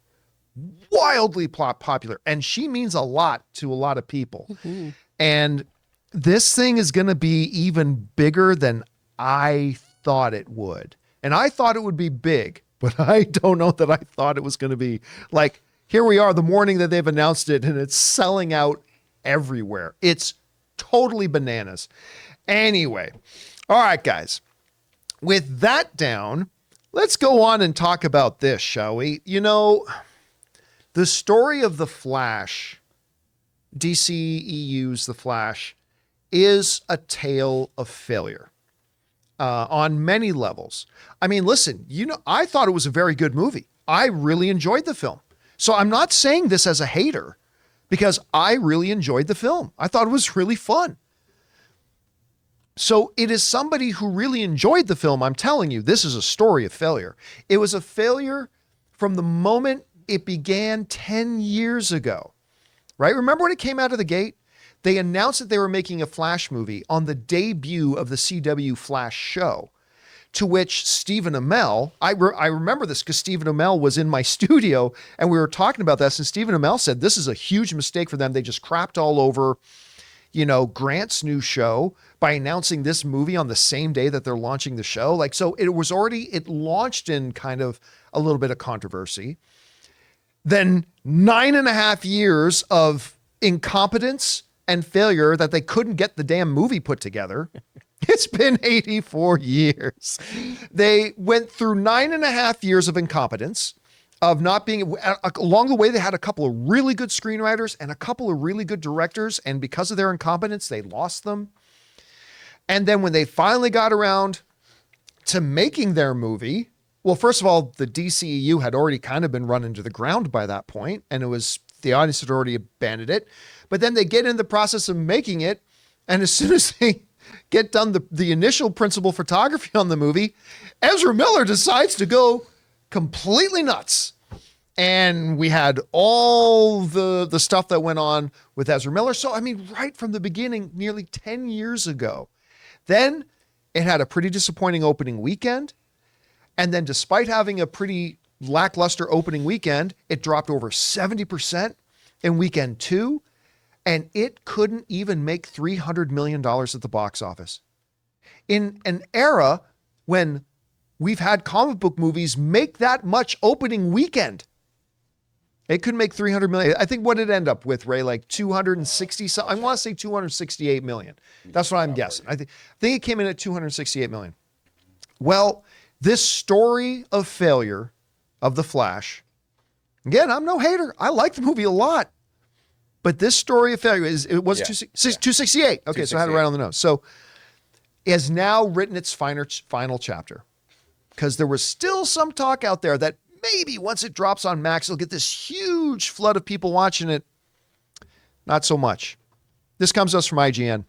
Wildly popular. And she means a lot to a lot of people. Mm-hmm. And this thing is going to be even bigger than I thought it would. And I thought it would be big, but I don't know that I thought it was going to be like, here we are the morning that they've announced it, and it's selling out everywhere. It's totally bananas. Anyway, all right, guys, with that down, let's go on and talk about this, shall we? You know, the story of The Flash, DCEU's The Flash, is a tale of failure. On many levels. I mean, listen, you know, I thought it was a very good movie. I really enjoyed the film. So I'm not saying this as a hater, because I really enjoyed the film. I thought it was really fun. So it is somebody who really enjoyed the film. I'm telling you, this is a story of failure. It was a failure from the moment it began 10 years ago, right? Remember when it came out of the gate? They announced that they were making a Flash movie on the debut of the CW Flash show, to which Stephen Amell, I remember this because Stephen Amell was in my studio and we were talking about this, and Stephen Amell said this is a huge mistake for them. They just crapped all over, you know, Grant's new show by announcing this movie on the same day that they're launching the show. Like, so it launched in kind of a little bit of controversy. Then 9.5 years of incompetence and failure that they couldn't get the damn movie put together. It's been 84 years. They went through 9.5 years of incompetence, of not being, along the way, they had a couple of really good screenwriters and a couple of really good directors. And because of their incompetence, they lost them. And then when they finally got around to making their movie, well, first of all, the DCEU had already kind of been run into the ground by that point, and the audience had already abandoned it. But then they get in the process of making it, and as soon as they get done the initial principal photography on the movie, Ezra Miller decides to go completely nuts. And we had all the stuff that went on with Ezra Miller. So, I mean, right from the beginning, nearly 10 years ago. Then it had a pretty disappointing opening weekend. And then despite having a pretty lackluster opening weekend, it dropped over 70% in weekend 2. And it couldn't even make $300 million at the box office. In an era when we've had comic book movies make that much opening weekend, it could make 300 million. I think what it end up with, Ray, like 260 something. I want to say 268 million. That's what I'm guessing. I think it came in at 268 million. Well, this story of failure of The Flash, again, I'm no hater. I like the movie a lot. But this story of failure it was 268. Okay, so I had it right on the nose. So it has now written its final chapter, because there was still some talk out there that maybe once it drops on Max, it'll get this huge flood of people watching it. Not so much. This comes to us from IGN.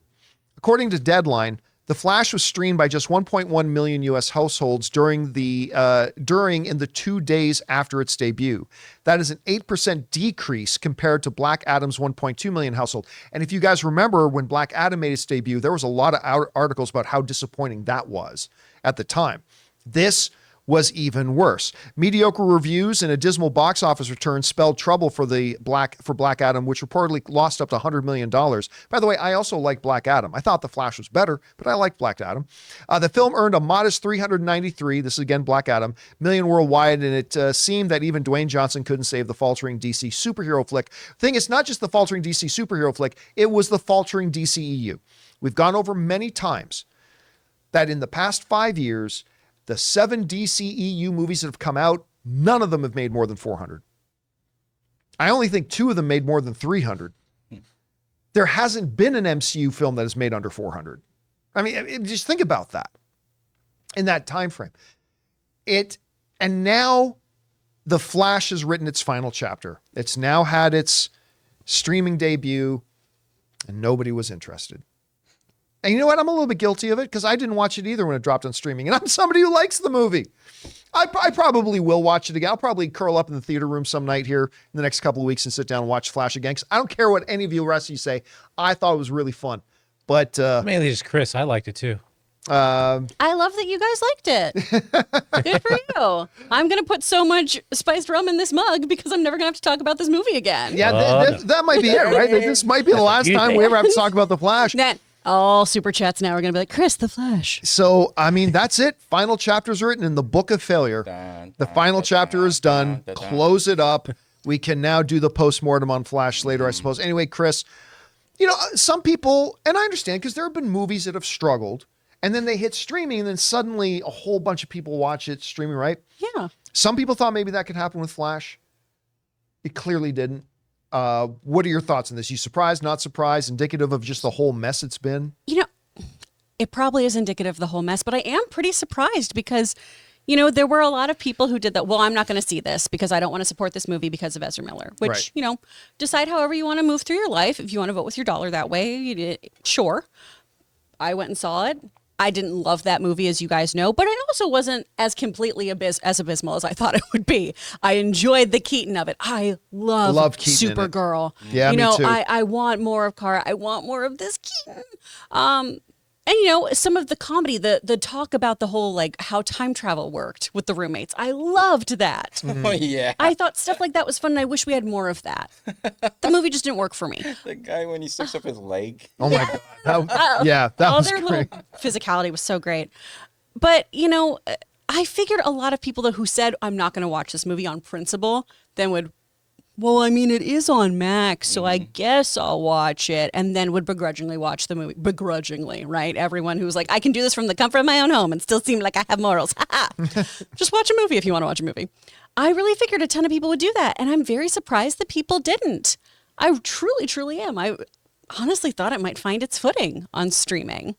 According to Deadline, The Flash was streamed by just 1.1 million U.S. households in the 2 days after its debut. That is an 8% decrease compared to Black Adam's 1.2 million household. And if you guys remember when Black Adam made its debut, there was a lot of articles about how disappointing that was at the time. This was even worse. Mediocre reviews and a dismal box office return spelled trouble for Black Adam, which reportedly lost up to $100 million. By the way, I also like Black Adam. I thought The Flash was better, but I liked Black Adam. The film earned a modest 393, this is again Black Adam, million worldwide, and it seemed that even Dwayne Johnson couldn't save the faltering DC superhero flick. The thing is, not just the faltering DC superhero flick, it was the faltering DCEU. We've gone over many times that in the past 5 years, the 7 DCEU movies that have come out, none of them have made more than 400. I only think 2 of them made more than 300. There hasn't been an MCU film that has made under 400. I mean, just think about that in that time frame. And now The Flash has written its final chapter. It's now had its streaming debut, and nobody was interested. And you know what? I'm a little bit guilty of it because I didn't watch it either when it dropped on streaming. And I'm somebody who likes the movie. I probably will watch it again. I'll probably curl up in the theater room some night here in the next couple of weeks and sit down and watch Flash again. Because I don't care what any of you rest of you say. I thought it was really fun. But mainly just Chris. I liked it too. I love that you guys liked it. Good for you. I'm going to put so much spiced rum in this mug because I'm never going to have to talk about this movie again. Yeah, that might be it, right? This might be the last time we ever have to talk about The Flash. All super chats now are going to be like, Chris, The Flash. So, I mean, that's it. Final chapter's written in the book of failure. The final chapter is done. Close it up. We can now do the postmortem on Flash later, I suppose. Anyway, Chris, you know, some people, and I understand because there have been movies that have struggled and then they hit streaming and then suddenly a whole bunch of people watch it streaming, right? Yeah. Some people thought maybe that could happen with Flash. It clearly didn't. What are your thoughts on this? You surprised, not surprised, indicative of just the whole mess it's been? You know, it probably is indicative of the whole mess, but I am pretty surprised because, you know, there were a lot of people who did that. Well, I'm not going to see this because I don't want to support this movie because of Ezra Miller, which, right. You know, decide however you want to move through your life. If you want to vote with your dollar that way, sure. I went and saw it. I didn't love that movie, as you guys know, but it also wasn't as completely as abysmal as I thought it would be. I enjoyed the Keaton of it. I love Supergirl. Yeah, you know, me too. I want more of Kara. I want more of this Keaton. And, you know, some of the comedy, the talk about the whole, like, how time travel worked with the roommates. I loved that. Oh, yeah. I thought stuff like that was fun, and I wish we had more of that. The movie just didn't work for me. The guy when he sticks up his leg. Oh, my God. That was their great. little physicality was so great. But, you know, I figured a lot of people who said, I'm not going to watch this movie on principle, then would, well, I mean, it is on Max, so I guess I'll watch it, and then would begrudgingly watch the movie. Begrudgingly, right? Everyone who's like, I can do this from the comfort of my own home and still seem like I have morals. Just watch a movie if you want to watch a movie. I really figured a ton of people would do that, and I'm very surprised that people didn't. I truly, truly am. I honestly thought it might find its footing on streaming.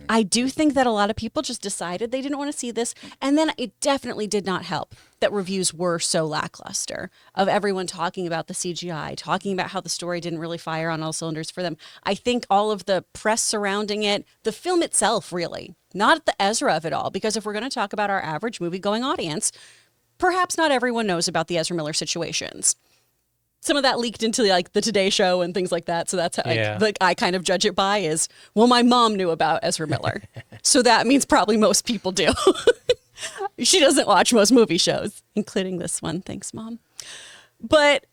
I do think that a lot of people just decided they didn't want to see this. And then it definitely did not help that reviews were so lackluster of everyone talking about the CGI, talking about how the story didn't really fire on all cylinders for them. I think all of the press surrounding it, the film itself, really, not the Ezra of it all, because if we're going to talk about our average movie-going audience, perhaps not everyone knows about the Ezra Miller situations. Some of that leaked into like the Today Show and things like that. So that's how like I kind of judge it by is, well, my mom knew about Ezra Miller. So that means probably most people do. She doesn't watch most movie shows, including this one. Thanks, Mom. But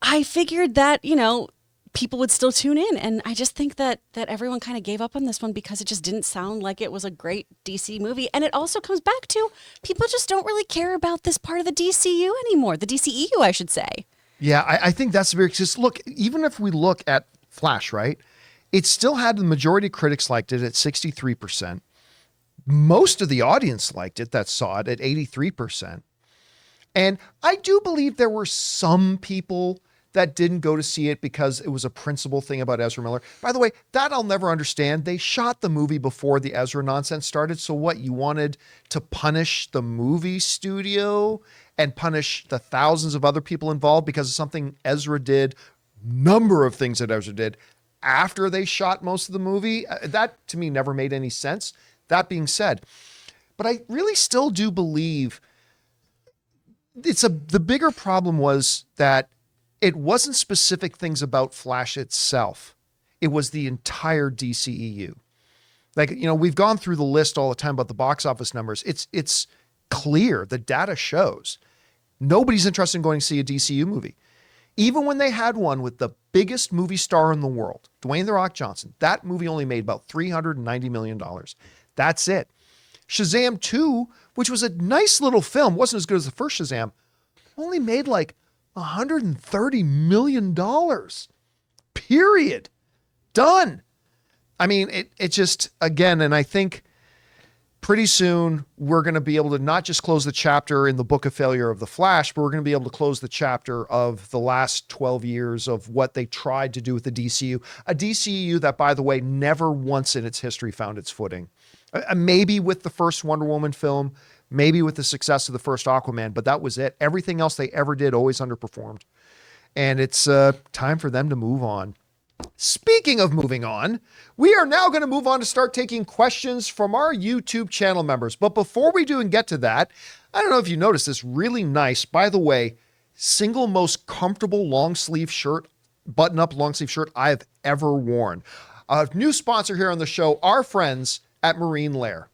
I figured that, you know, people would still tune in. And I just think that everyone kind of gave up on this one because it just didn't sound like it was a great DC movie. And it also comes back to people just don't really care about this part of the DCU anymore. The DCEU, I should say. Yeah, I think that's very, because look, even if we look at Flash, right, it still had the majority of critics liked it at 63%. Most of the audience liked it that saw it at 83%. And I do believe there were some people that didn't go to see it because it was a principal thing about Ezra Miller. By the way, that I'll never understand. They shot the movie before the Ezra nonsense started. So what, you wanted to punish the movie studio and punish the thousands of other people involved because of something Ezra did, number of things that Ezra did. after they shot most of the movie. That to me never made any sense. That being said, but I really still do believe the bigger problem was that it wasn't specific things about Flash itself. It was the entire DCEU. Like, we've gone through the list all the time about the box office numbers. It's clear. The data shows nobody's interested in going to see a DCU movie. Even when they had one with the biggest movie star in the world, Dwayne "The Rock" Johnson, that movie only made about $390 million. That's it. Shazam 2, which was a nice little film, wasn't as good as the first Shazam, only made like $130 million. Period. Done. I mean, it just, again, and I think pretty soon we're going to be able to not just close the chapter in the book of failure of the Flash, but we're going to be able to close the chapter of the last 12 years of what they tried to do with the DCU. A DCU that, by the way, never once in its history found its footing. Maybe with the first Wonder Woman film, maybe with the success of the first Aquaman, but that was it. Everything else they ever did always underperformed. And it's time for them to move on. Speaking of moving on, we are now going to move on to start taking questions from our YouTube channel members. But before we do and get to that, I don't know if you noticed this really nice, by the way, single most comfortable long sleeve shirt, button up long sleeve shirt I've ever worn. A new sponsor here on the show, our friends at Marine Lair.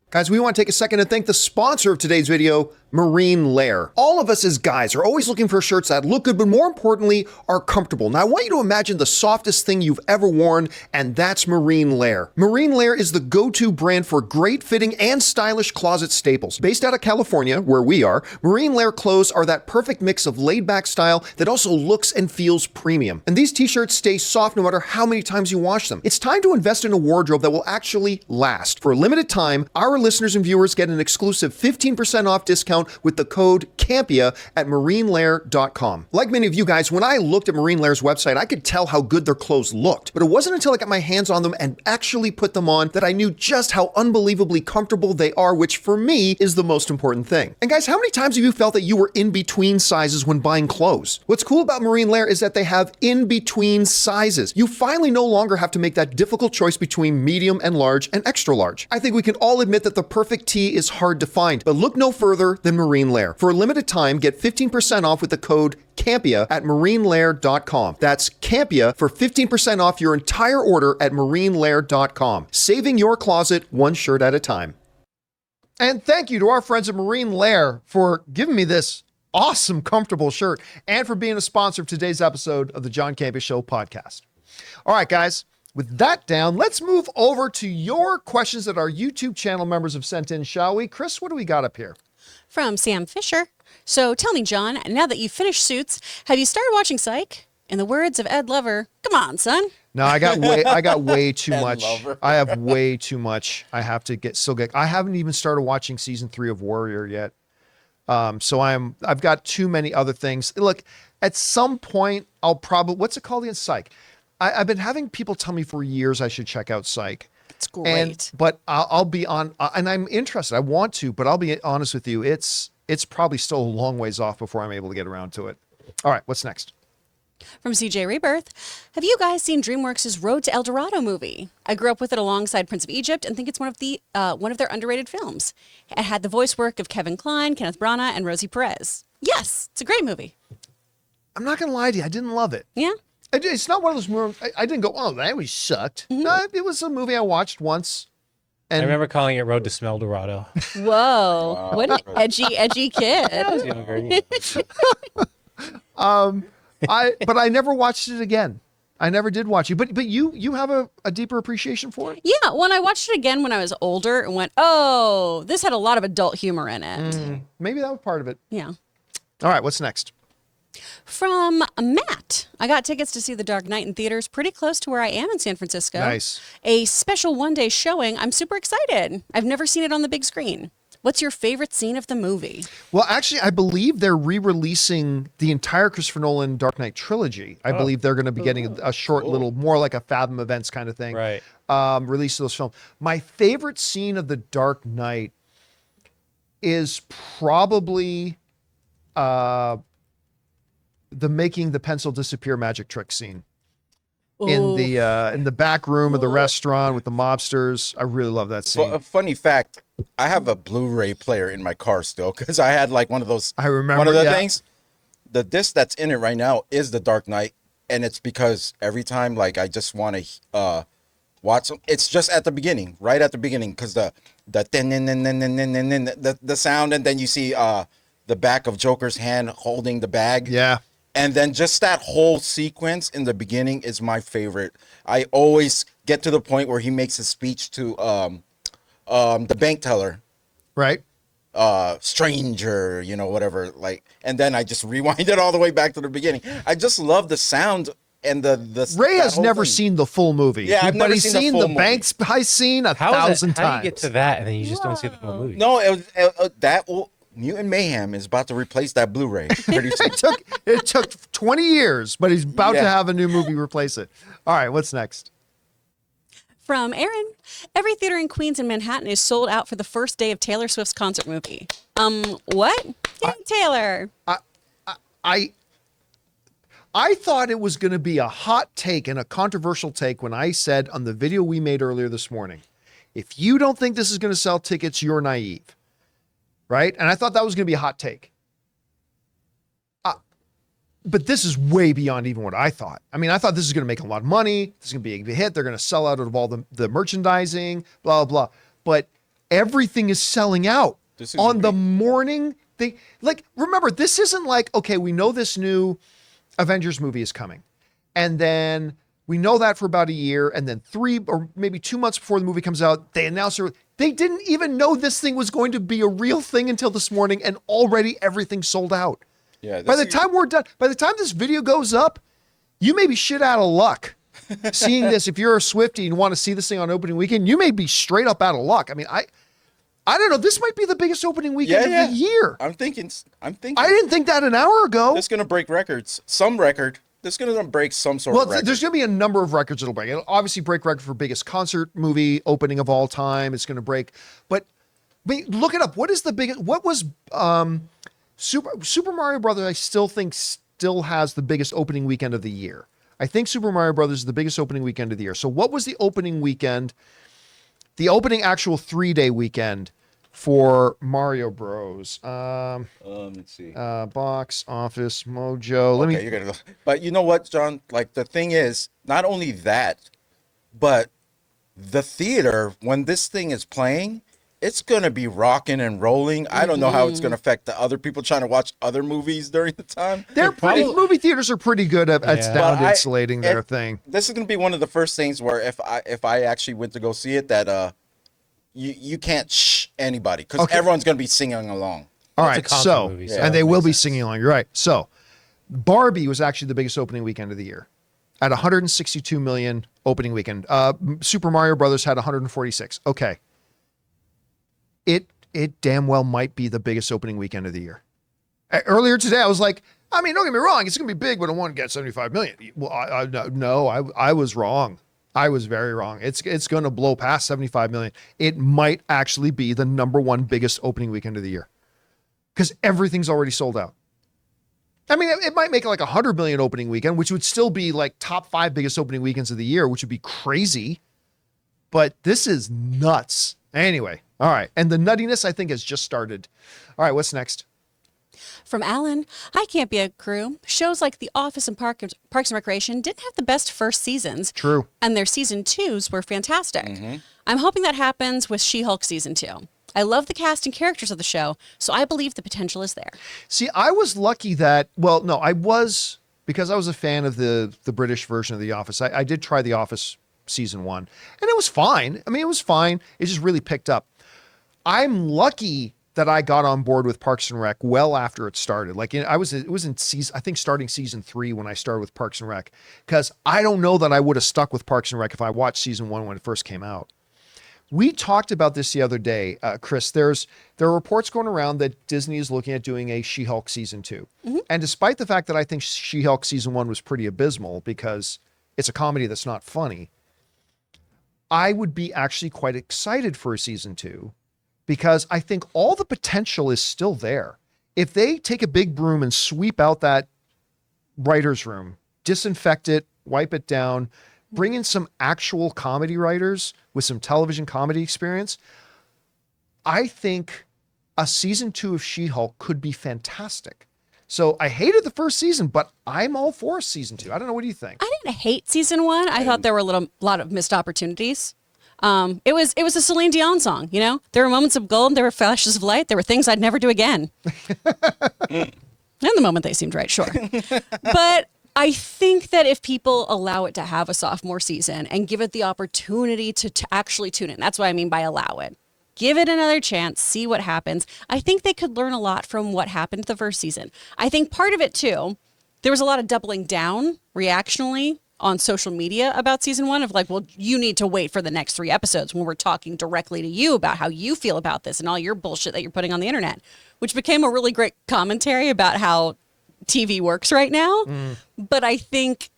Guys, we want to take a second to thank the sponsor of today's video, Marine Lair. All of us as guys are always looking for shirts that look good, but more importantly, are comfortable. Now, I want you to imagine the softest thing you've ever worn, and that's Marine Lair. Marine Lair is the go-to brand for great fitting and stylish closet staples. Based out of California, where we are, Marine Lair clothes are that perfect mix of laid-back style that also looks and feels premium. And these t-shirts stay soft no matter how many times you wash them. It's time to invest in a wardrobe that will actually last. For a limited time, our listeners and viewers get an exclusive 15% off discount with the code Campea at marinelair.com. Like many of you guys, when I looked at Marine Lair's website, I could tell how good their clothes looked. But it wasn't until I got my hands on them and actually put them on that I knew just how unbelievably comfortable they are, which for me is the most important thing. And guys, how many times have you felt that you were in between sizes when buying clothes? What's cool about Marine Lair is that they have in between sizes. You finally no longer have to make that difficult choice between medium and large and extra large. I think we can all admit that the perfect tee is hard to find, but look no further than Marine Lair. For a limited time, get 15% off with the code Campea at marinelair.com. That's Campea for 15% off your entire order at marinelair.com. Saving your closet one shirt at a time. And thank you to our friends at Marine Lair for giving me this awesome, comfortable shirt and for being a sponsor of today's episode of the John Campea Show podcast. All right, guys. With that down, let's move over to your questions that our YouTube channel members have sent in, shall we? Chris, what do we got up here? From Sam Fisher. So tell me, John, now that you've finished Suits, have you started watching Psych? In the words of Ed Lover, come on, son. No, I got way too Ed much. Lover. I have way too much. I have to still get. I haven't even started watching season 3 of Warrior yet. So I've got too many other things. Look, at some point I'll probably, what's it called again? Psych. I've been having people tell me for years I should check out Psych. It's great. But I'll be on, and I'm interested. I want to, but I'll be honest with you. It's probably still a long ways off before I'm able to get around to it. All right, what's next? From CJ Rebirth, have you guys seen DreamWorks' Road to El Dorado movie? I grew up with it alongside Prince of Egypt and think it's one of their underrated films. It had the voice work of Kevin Kline, Kenneth Branagh, and Rosie Perez. Yes, it's a great movie. I'm not going to lie to you. I didn't love it. Yeah? It's not one of those movies. I didn't go, oh, that was sucked. Mm-hmm. No, it was a movie I watched once. And I remember calling it Road to Smell Dorado. Whoa. What an edgy kid. I was younger. But I never watched it again. I never did watch it. But you have a deeper appreciation for it? Yeah, when I watched it again when I was older and went, oh, this had a lot of adult humor in it. Maybe that was part of it. Yeah. All right, what's next? From Matt, I got tickets to see The Dark Knight in theaters pretty close to where I am in San Francisco. Nice. A special one-day showing. I'm super excited. I've never seen it on the big screen. What's your favorite scene of the movie? Well, actually, I believe they're re-releasing the entire Christopher Nolan Dark Knight trilogy. I believe they're going to be getting a short little, more like a Fathom Events kind of thing. Right. Release of those films. My favorite scene of The Dark Knight is probably the making the pencil disappear magic trick scene. in the back room of the restaurant with the mobsters. I really love that scene. Well, a funny fact, I have a Blu-ray player in my car still because I had like one of those. I remember, one of the yeah. things. The disc that's in it right now is The Dark Knight, and it's because every time like I just want to watch them, it's just at the beginning, right at the beginning, because the sound, and then you see the back of Joker's hand holding the bag. Yeah. And then just that whole sequence in the beginning is my favorite. I always get to the point where he makes a speech to the bank teller, Right. stranger, you know, whatever. Like, and then I just rewind it all the way back to the beginning. I just love the sound and the Ray that has whole never thing. seen the full movie. Yeah, I've but never he's seen the seen full the movie. Banks heist scene a How is thousand that? How do times. you get to that and then you just don't see the whole movie? No, Mutant Mayhem is about to replace that Blu-ray pretty soon. it took 20 years, but he's about to Yeah. have a new movie replace it. All right, what's next? From Aaron, every theater in Queens and Manhattan is sold out for the first day of Taylor Swift's concert movie. What? Dang, Taylor. I thought it was going to be a hot take and a controversial take when I said on the video we made earlier this morning, if you don't think this is going to sell tickets, you're naive. Right? And I thought that was going to be a hot take. But this is way beyond even what I thought. I mean, I thought this is going to make a lot of money. This is going to be a big hit. They're going to sell out of all the merchandising, blah, blah, blah. But everything is selling out This is on the great. morning. Like, remember, this isn't like, okay, we know this new Avengers movie is coming. And then we know that for about a year. And then 3 or maybe 2 months before the movie comes out, they announce it. They didn't even know this thing was going to be a real thing until this morning. And already everything's sold out. Yeah. By the time we're done, by the time this video goes up, you may be shit out of luck seeing this. If you're a Swiftie and want to see this thing on opening weekend, you may be straight up out of luck. I mean, I don't know. This might be the biggest opening weekend of the year. I'm thinking. I didn't think that an hour ago. It's gonna break records. Some record. This gonna break some sort of Well, record. there's going to be a number of records it'll break. It'll obviously break record for biggest concert movie opening of all time. It's going to break. But look it up. What is the biggest? What was Super Mario Brothers? I still think still has the biggest opening weekend of the year. I think Super Mario Brothers is the biggest opening weekend of the year. So what was the opening weekend? The opening actual 3-day weekend for Mario Bros. Let's see. Box Office Mojo. Let Okay, me. you're gonna. But you know what, John? Like the thing is, not only that, but the theater when this thing is playing, it's gonna be rocking and rolling. I don't know how it's gonna affect the other people trying to watch other movies during the time. They're pretty. Movie theaters are pretty good at Yeah. sound But insulating their thing. This is gonna be one of the first things where if I actually went to go see it, that you can't shh anybody because Okay. everyone's gonna be singing along. All It's a right, concert so movie, so and they it will makes be sense. singing along. You're right. So Barbie was actually the biggest opening weekend of the year at 162 million opening weekend. Super Mario Brothers had 146. Okay. It damn well might be the biggest opening weekend of the year. Earlier today, I was like, I mean, don't get me wrong, it's going to be big, but it won't get 75 million. Well, I was wrong. I was very wrong. It's going to blow past 75 million. It might actually be the number one biggest opening weekend of the year because everything's already sold out. I mean, it might make like 100 million opening weekend, which would still be like top 5 biggest opening weekends of the year, which would be crazy. But this is nuts. Anyway, all right. And the nuttiness, I think, has just started. All right, what's next? From Alan, Hi Campea Crew. Shows like The Office and Parks and Recreation didn't have the best first seasons. True. And their season 2s were fantastic. I'm hoping that happens with She-Hulk season 2. I love the cast and characters of the show, so I believe the potential is there. See, I was lucky that, well, no, I was, because I was a fan of the British version of The Office. I did try The Office season 1, and it was fine. I mean, it was fine. It just really picked up. I'm lucky that I got on board with Parks and Rec well after it started. Like it was in season, I think starting season 3 when I started with Parks and Rec, because I don't know that I would have stuck with Parks and Rec if I watched season 1 when it first came out. We talked about this the other day, Chris. There are reports going around that Disney is looking at doing a She-Hulk season 2. And despite the fact that I think She-Hulk season 1 was pretty abysmal because it's a comedy that's not funny, I would be actually quite excited for a season 2 because I think all the potential is still there. If they take a big broom and sweep out that writer's room, disinfect it, wipe it down, bring in some actual comedy writers with some television comedy experience. I think a season 2 of She-Hulk could be fantastic. So I hated the first season, but I'm all for season 2. I don't know. What do you think? I didn't hate season 1. I thought there were a lot of missed opportunities. It was a Celine Dion song, you know? There were moments of gold, there were flashes of light, there were things I'd never do again. In the moment they seemed right, sure. But I think that if people allow it to have a sophomore season and give it the opportunity to actually tune in, that's what I mean by allow it. Give it another chance, see what happens. I think they could learn a lot from what happened the first season. I think part of it too, there was a lot of doubling down reactionally on social media about season 1 of like, well, you need to wait for the next 3 episodes when we're talking directly to you about how you feel about this and all your bullshit that you're putting on the internet, which became a really great commentary about how TV works right now. But I think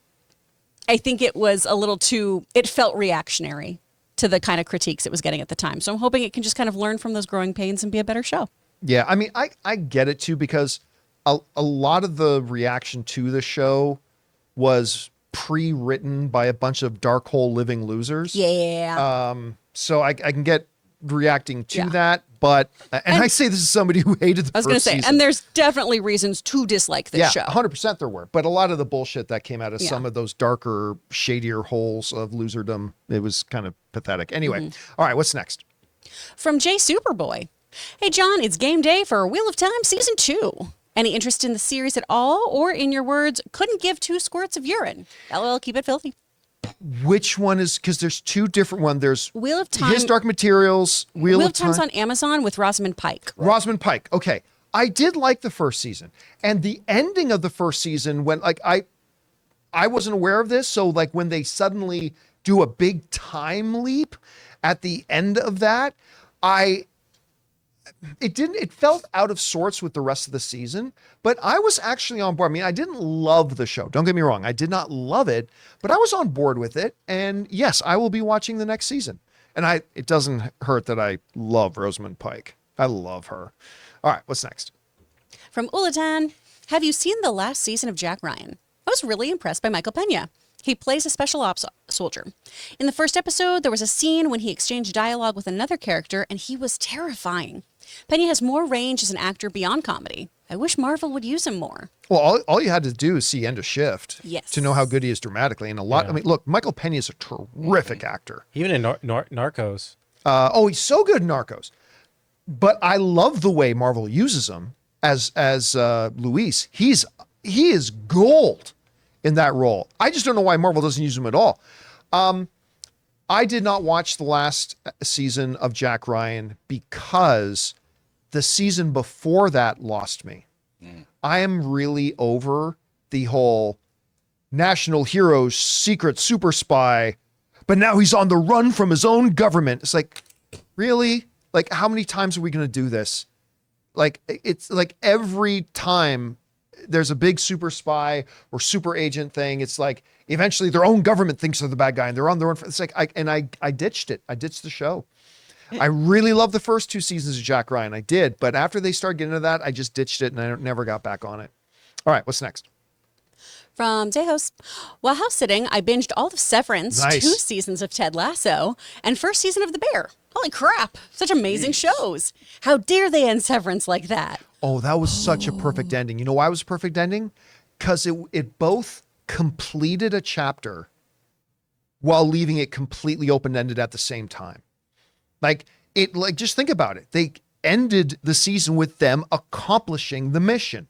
it was a little too, it felt reactionary to the kind of critiques it was getting at the time. So I'm hoping it can just kind of learn from those growing pains and be a better show. Yeah, I mean, I get it too, because a lot of the reaction to the show was pre-written by a bunch of dark hole living losers. Yeah. So I can get reacting to that, but and I say this is somebody who hated the I was going to first say, season. and there's definitely reasons to dislike this show. 100% there were, but a lot of the bullshit that came out of some of those darker, shadier holes of loserdom, it was kind of pathetic. Anyway, all right, what's next? From Jay Superboy. Hey, John, it's game day for Wheel of Time Season 2. Any interest in the series at all? Or in your words, couldn't give 2 squirts of urine. LOL, keep it filthy. Which one is, because there's 2 different ones. There's Wheel of Time. His Dark Materials, Wheel of Time's Time. on Amazon with Rosamund Pike. Rosamund Pike. Okay. I did like the first season, and the ending of the first season when like I wasn't aware of this. So like when they suddenly do a big time leap at the end of that, it felt out of sorts with the rest of the season, but I was actually on board. I mean, I didn't love the show. Don't get me wrong. I did not love it, but I was on board with it. And yes, I will be watching the next season. And it doesn't hurt that I love Rosamund Pike. I love her. All right, what's next? From Ulatan, have you seen the last season of Jack Ryan? I was really impressed by Michael Pena. He plays a special ops soldier. In the first episode, there was a scene when he exchanged dialogue with another character, and he was terrifying. Pena has more range as an actor beyond comedy. I wish Marvel would use him more. Well, all you had to do is see End of Shift to know how good he is dramatically. And I mean, look, Michael Pena is a terrific actor. Even in Narcos. He's so good in Narcos. But I love the way Marvel uses him as Luis. He is gold in that role. I just don't know why Marvel doesn't use him at all. I did not watch the last season of Jack Ryan because the season before that lost me. I am really over the whole national hero, secret super spy, but now he's on the run from his own government. It's like, really? Like, how many times are we going to do this? Like, it's like every time there's a big super spy or super agent thing, it's like eventually their own government thinks they're the bad guy and they're on their own. It's like, I ditched it. I ditched the show. I really loved the first 2 seasons of Jack Ryan. I did. But after they started getting into that, I just ditched it and I never got back on it. All right, what's next? From Tejos. While house sitting, I binged all of Severance, Nice. 2 seasons of Ted Lasso, and first season of The Bear. Holy crap. Such amazing shows. How dare they end Severance like that? Oh, that was such a perfect ending. You know why it was a perfect ending? Because it both completed a chapter while leaving it completely open-ended at the same time. Like just think about it. They ended the season with them accomplishing the mission.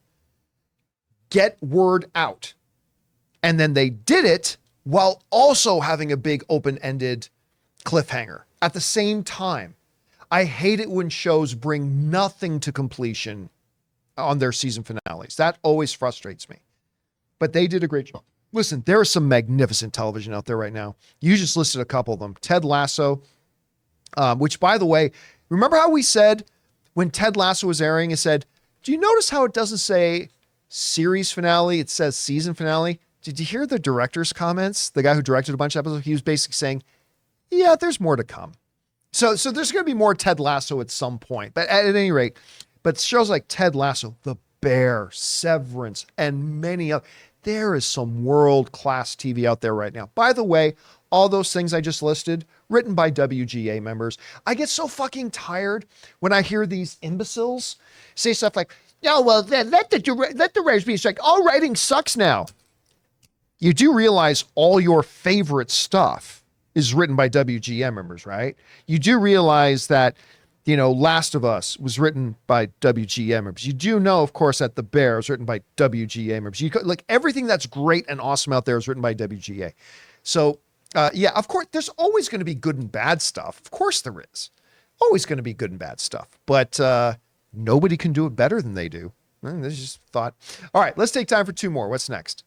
Get word out. And then they did it while also having a big open-ended cliffhanger at the same time. I hate it when shows bring nothing to completion on their season finales. That always frustrates me. But they did a great job. Listen, there is some magnificent television out there right now. You just listed a couple of them. Ted Lasso, which, by the way, remember how we said when Ted Lasso was airing, it said, do you notice how it doesn't say series finale? It says season finale. Did you hear the director's comments? The guy who directed a bunch of episodes, he was basically saying, yeah, there's more to come. So there's going to be more Ted Lasso at some point. But at any rate, but shows like Ted Lasso, The Bear, Severance, and many other, There is some world-class TV out there right now. By the way, all those things I just listed, written by WGA members. I get so fucking tired when I hear these imbeciles say stuff like, "No, well, then let the writers be strike. All writing sucks now." You do realize all your favorite stuff is written by WGA members, right? You do realize that, Last of Us was written by WGA members. You do know, of course, that The Bear is written by WGA members. Everything that's great and awesome out there is written by WGA. So, yeah, of course, there's always going to be good and bad stuff. Of course there is. Always going to be good and bad stuff. But nobody can do it better than they do. This is just thought. All right, let's take time for 2 more. What's next?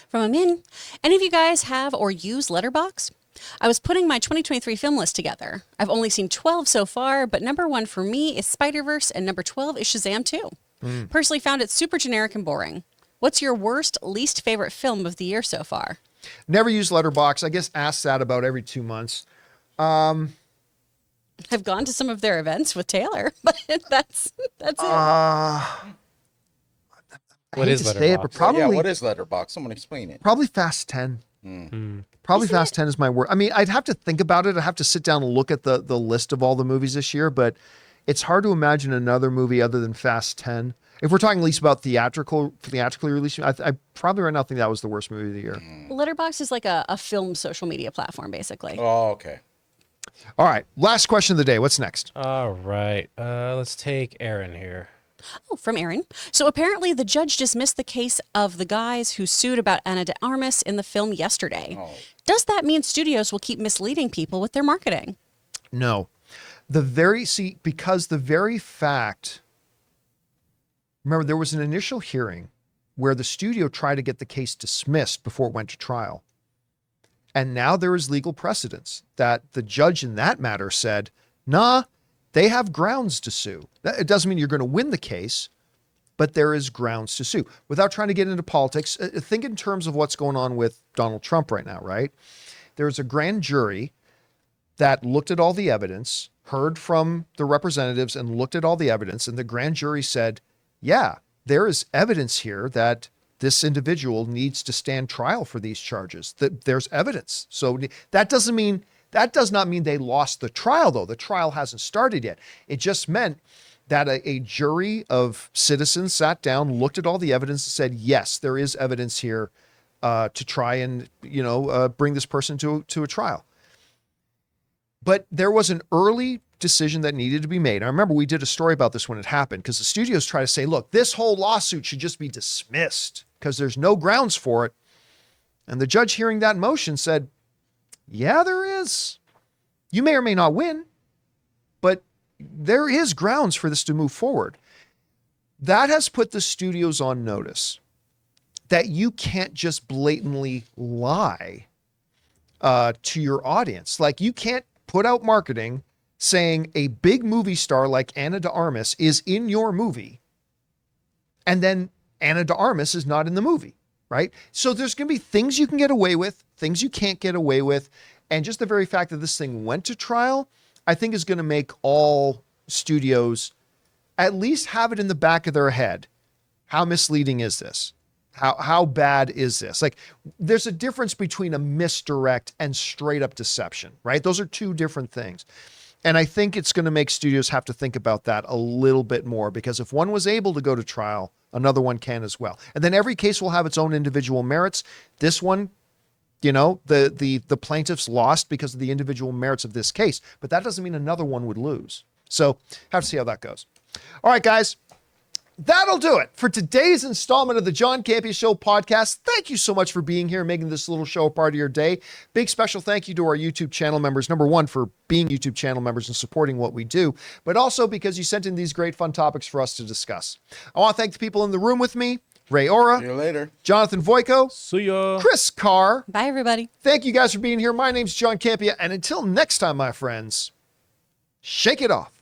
From Amin, any of you guys have or use Letterboxd? I was putting my 2023 film list together. I've only seen 12 so far, but number 1 for me is Spider-Verse and number 12 is Shazam 2. Personally found it super generic and boring. What's your worst, least favorite film of the year so far? Never use Letterboxd. I guess ask that about every 2 months. I've gone to some of their events with Taylor, but that's it. What is Letterboxd? Say it, but probably, yeah, what is Letterboxd? Someone explain it. Probably Fast 10. Probably Fast 10 is my word. I mean, I'd have to think about it. I'd have to sit down and look at the list of all the movies this year, but it's hard to imagine another movie other than Fast 10. If we're talking at least about theatrically released, I probably right now think that was the worst movie of the year. Letterboxd is like a film social media platform, basically. Oh, okay. All right. Last question of the day. What's next? All right. Let's take Aaron here. Oh, from Aaron. So apparently the judge dismissed the case of the guys who sued about Ana de Armas in the film yesterday. Oh. Does that mean studios will keep misleading people with their marketing? No. Because the very fact, remember, there was an initial hearing where the studio tried to get the case dismissed before it went to trial. And now there is legal precedence that the judge in that matter said, nah, they have grounds to sue. It doesn't mean you're going to win the case, but there is grounds to sue. Without trying to get into politics, think in terms of what's going on with Donald Trump right now, right? There's a grand jury that looked at all the evidence, heard from the representatives and looked at all the evidence, and the grand jury said, yeah, there is evidence here that this individual needs to stand trial for these charges. There's evidence. So that does not mean they lost the trial, though. The trial hasn't started yet. It just meant that a jury of citizens sat down, looked at all the evidence, and said, yes, there is evidence here to try and bring this person to a trial. But there was an early decision that needed to be made. I remember we did a story about this when it happened, because the studios try to say, look, this whole lawsuit should just be dismissed because there's no grounds for it. And the judge hearing that motion said, yeah, there is. You may or may not win, but there is grounds for this to move forward. That has put the studios on notice that you can't just blatantly lie to your audience. Like, you can't put out marketing saying a big movie star like Ana de Armas is in your movie, and then Ana de Armas is not in the movie, right? So there's going to be things you can get away with, things you can't get away with. And just the very fact that this thing went to trial, I think is going to make all studios at least have it in the back of their head. How misleading is this? How bad is this? Like, there's a difference between a misdirect and straight up deception, right? Those are two different things. And I think it's going to make studios have to think about that a little bit more, because if one was able to go to trial, another one can as well. And then every case will have its own individual merits. This one, the plaintiffs lost because of the individual merits of this case, but that doesn't mean another one would lose. So have to see how that goes. All right, guys. That'll do it for today's installment of the John Campea Show podcast. Thank you so much for being here, making this little show a part of your day. Big special thank you to our YouTube channel members. Number one, for being YouTube channel members and supporting what we do, but also because you sent in these great fun topics for us to discuss. I want to thank the people in the room with me. Ray Ora. See you later. Jonathan Voico. See ya. Chris Carr. Bye, everybody. Thank you guys for being here. My name's John Campea, and until next time, my friends, shake it off.